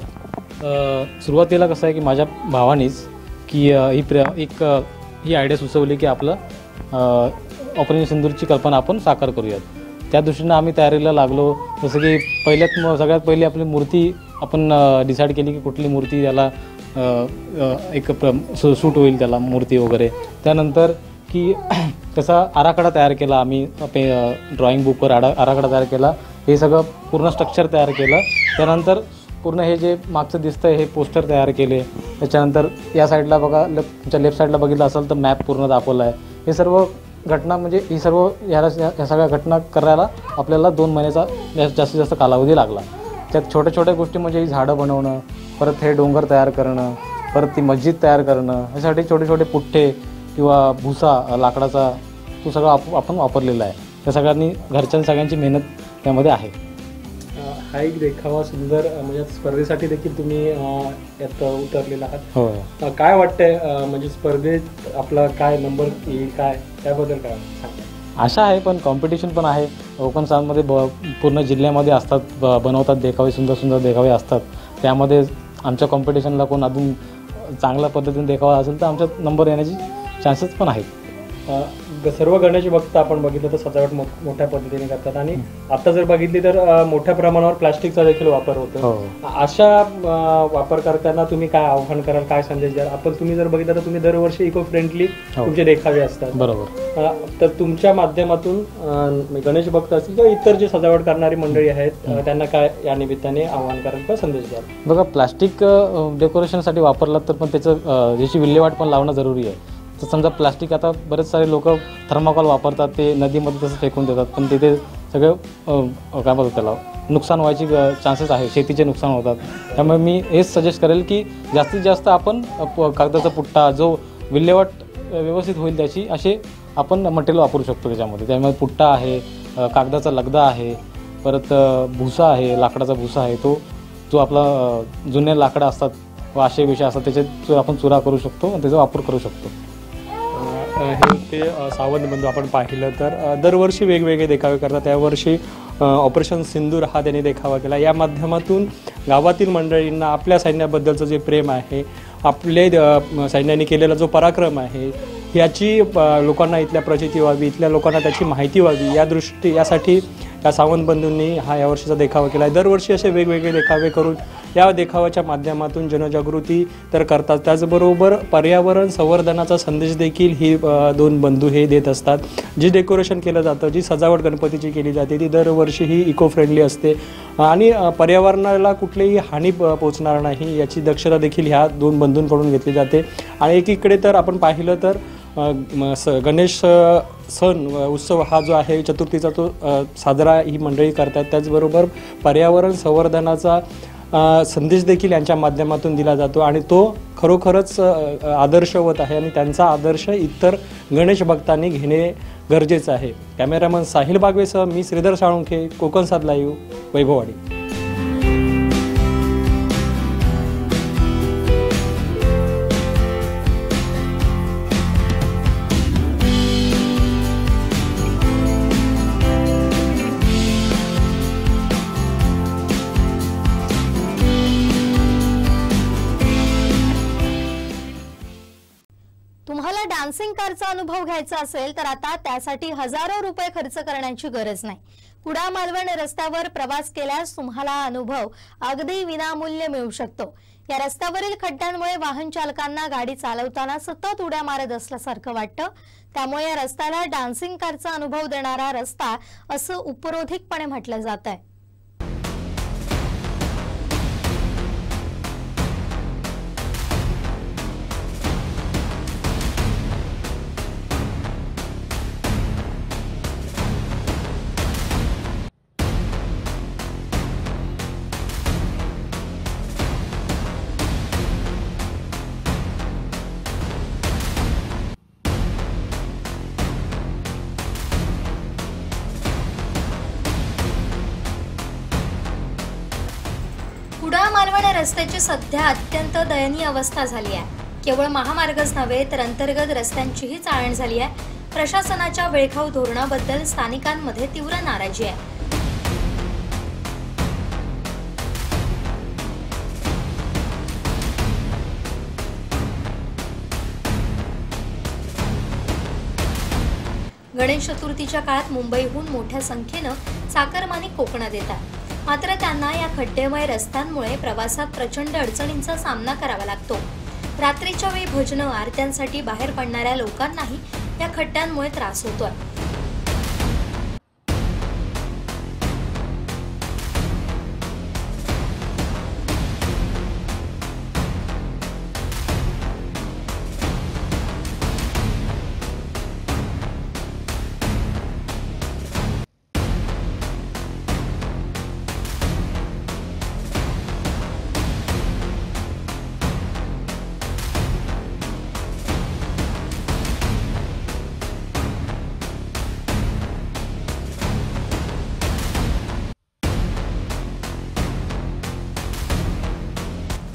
सुरुवातीला कसं आहे की माझ्या भावानीच की ही आयडिया सुचवली की आपलं ऑपरेशन सिंदूरची कल्पना आपण साकार करूयात. त्या दृष्टीनं आम्ही तयारीला लागलो. जसं की सगळ्यात पहिली आपली मूर्ती आपण डिसाईड केली की कुठली मूर्ती त्याला एक सूट होईल त्याला मूर्ती वगैरे. त्यानंतर की त्याचा आराखडा तयार केला आम्ही, ड्रॉइंग बुकवर आराखडा तयार केला. हे सगळं पूर्ण स्ट्रक्चर तयार केलं. त्यानंतर पूर्ण हे जे मागचं दिसतं हे पोस्टर तयार केले. त्याच्यानंतर या साईडला बघा, तुमच्या लेफ्ट साईडला बघितलं असेल तर मॅप पूर्ण दाखवला आहे. हे सर्व घटना म्हणजे ही सर्व ह्या सगळ्या घटना करायला आपल्याला 2 महिन्याचा जास्तीत जास्त कालावधी लागला. त्यात छोट्या छोट्या गोष्टी म्हणजे ही झाडं बनवणं, परत हे डोंगर तयार करणं, परत ती मस्जिद तयार करणं, ह्यासाठी छोटे छोटे पुठ्ठे किंवा भुसा लाकडाचा तो सगळं आपण वापरलेला आहे. त्या सगळ्यांची मेहनत त्यामध्ये आहे. हा एक देखावा सुंदर म्हणजे स्पर्धेसाठी देखील तुम्ही यात उतरलेला आहात. हो. काय वाटतंय म्हणजे स्पर्धेत आपला काय नंबर येईल काय त्याबद्दल काय सांगा? आशा आहे, पण कॉम्पिटिशन पण आहे. कोकण सालमध्ये पूर्ण जिल्ह्यामध्ये असतात, बनवतात देखावे, सुंदर सुंदर देखावे असतात. त्यामध्ये आमच्या कॉम्पिटिशनला कोण अजून चांगल्या पद्धतीने देखावा असेल तर आमच्यात नंबर येण्याची चान्सेस पण आहेत. सर्व गणेश भक्त आपण बघितलं तर सजावट मोठ्या पद्धतीने करतात आणि आता जर बघितली तर मोठ्या प्रमाणावर प्लास्टिकचा देखील वापर होतो. अशा वापर करताना तुम्ही काय आव्हान कराल, काय संदेश द्याल? तुम्ही जर बघितलं तर तुम्ही दरवर्षी इको फ्रेंडली तुमचे देखावे असतात. बरोबर. तर तुमच्या माध्यमातून गणेश भक्त असतील किंवा इतर जे सजावट करणारी मंडळी आहेत त्यांना काय या निमित्ताने आव्हान कराल किंवा संदेश द्याल? बघा, प्लास्टिक डेकोरेशनसाठी वापरलं तर पण त्याची विल्हेवाट पण लावणं जरुरी आहे. तर समजा प्लास्टिक आता बरेच सारे लोक थर्माकोल वापरतात, ते नदीमध्ये तसं फेकून देतात, पण तिथे सगळं काय बोलतात त्याला नुकसान व्हायची चान्सेस आहे, शेतीचे नुकसान होतात. त्यामुळे मी हेच सजेस्ट करेल की जास्तीत जास्त आपण कागदाचा पुट्टा जो विल्हेवाट व्यवस्थित होईल त्याची असे आपण मटेरियल वापरू शकतो त्याच्यामध्ये. त्यामुळे पुट्टा आहे, कागदाचा लगदा आहे, परत भुसा आहे, लाकडाचा भुसा आहे, तो जो आपला जुने लाकडं असतात व असे विषय असतात त्याचे आपण चुरा करू शकतो आणि त्याचा वापर करू शकतो. हे ते सावंत बंधू आपण पाहिलं तर दरवर्षी वेगवेगळे देखावे करतात. यावर्षी ऑपरेशन सिंदूर हा त्यांनी देखावा केला. या माध्यमातून गावातील मंडळींना आपल्या सैन्याबद्दलचं जे प्रेम आहे, आपले सैन्याने केलेला जो पराक्रम आहे याची लोकांना इथल्या प्रचिती व्हावी, इथल्या लोकांना त्याची माहिती व्हावी यासाठी या सावंत बंधूंनी यावर्षीचा देखावा केला आहे. दरवर्षी असे वेगवेगळे देखावे करून या देखाव्याच्या माध्यमातून जनजागृती तर करतात, त्याचबरोबर पर्यावरण संवर्धनाचा संदेश देखील ही 2 बंधू हे देत असतात. जे डेकोरेशन केलं जातं, जी सजावट गणपतीची केली जाते ती दरवर्षी ही इको फ्रेंडली असते आणि पर्यावरणाला कुठलीही हानी पोचणार नाही याची दक्षता देखील ह्या 2 बंधूंकडून घेतली जाते. आणि एकीकडे तर आपण पाहिलं तर गणेश सण उत्सव हा जो आहे चतुर्थीचा तो साजरा ही मंडळी करतात. त्याचबरोबर पर्यावरण संवर्धनाचा संदेश देखील यांच्या माध्यमातून दिला जातो आणि तो खरोखरच आदर्शवत आहे आणि त्यांचा आदर्श इतर गणेश भक्तांनी घेणे गरजेचं आहे. कॅमेरामन साहिल बागवेसह मी श्रीधर साळुंखे, कोकण सात लाईव्ह, वैभववाडी. तुम्हाला डान्सिंग कारचा अनुभव घ्यायचा असेल तर आता त्यासाठी हजारो रुपये खर्च करण्याची गरज नाही. कुडा मालवण रस्त्यावर प्रवास केल्यास तुम्हाला अनुभव अगदी विनामूल्य मिळू शकतो. या रस्त्यावरील खड्ड्यांमुळे वाहन चालकांना गाडी चालवताना सतत उड्या मारत असल्यासारखं वाटतं. त्यामुळे या रस्त्याला डान्सिंग कारचा अनुभव देणारा रस्ता असं उपरोधिकपणे म्हटलं जात आहे. कुडा मालवण रस्त्याची सध्या अत्यंत दयनीय अवस्था झाली आहे. केवळ महामार्गच नव्हे तर अंतर्गत रस्त्यांचीही चाळण झाली आहे. प्रशासनाच्या वेळखाऊ धोरणाबद्दल स्थानिकांमध्ये तीव्र नाराजी आहे. गणेश चतुर्थीच्या काळात मुंबईहून मोठ्या संख्येनं चाकरमानी कोकणात येतात. मात्र त्यांना या खड्डेमय रस्त्यांमुळे प्रवासात प्रचंड अडचणींचा सामना करावा लागतो. रात्रीच्या वेळी भजनं आरत्यांसाठी बाहेर पडणाऱ्या लोकांनाही या खड्ड्यांमुळे त्रास होतोय.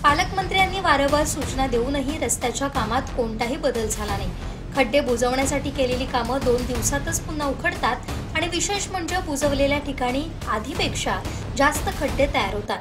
पालकमंत्र्यांनी वारंवार सूचना देऊनही रस्त्याच्या कामात कोणताही बदल झाला नाही. खड्डे बुजवण्यासाठी केलेली कामं 2 दिवसातच पुन्हा उखडतात आणि विशेष म्हणजे बुजवलेल्या ठिकाणी आधीपेक्षा जास्त खड्डे तयार होतात.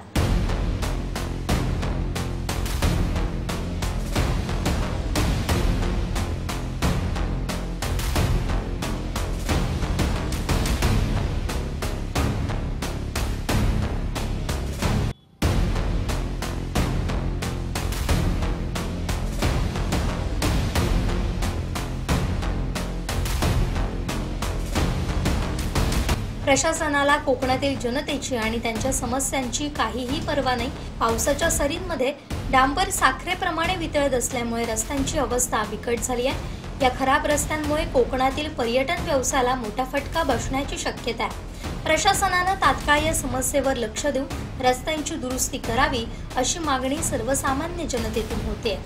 प्रशासनाला कोकणातील जनतेची आणि त्यांच्या समस्यांची काहीही पर्वा नाही. पावसाच्या सरींमध्ये डांबर साखरेप्रमाणे वितळत असल्यामुळे रस्त्यांची अवस्था बिकट झाली आहे. या खराब रस्त्यांमुळे कोकणातील पर्यटन व्यवसायाला मोठा फटका बसण्याची शक्यता आहे. प्रशासनानं तात्काळ या समस्येवर लक्ष देऊन रस्त्यांची दुरुस्ती करावी अशी मागणी सर्वसामान्य जनतेतून होते.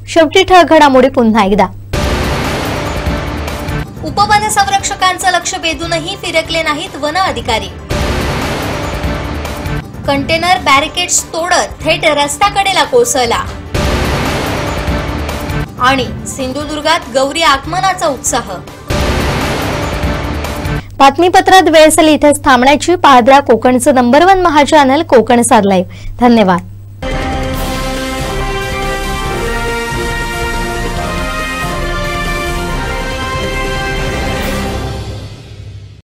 शेवटी ठळक घडामोडी पुन्हा एकदा. उपवन संरक्षकांचं लक्ष वेधूनही फिरकले नाहीत वन अधिकारी. कंटेनर बॅरिकेड्स तोडत थेट रस्त्याकडेला कोसळला. आणि सिंधुदुर्गात गौरी आगमनाचा उत्साह. बातमीपत्रात वेळ झाली इथेच थांबण्याची. पाहत राहा कोकणचं नंबर 1 महा चॅनल कोकण सात लाईव्ह. धन्यवाद.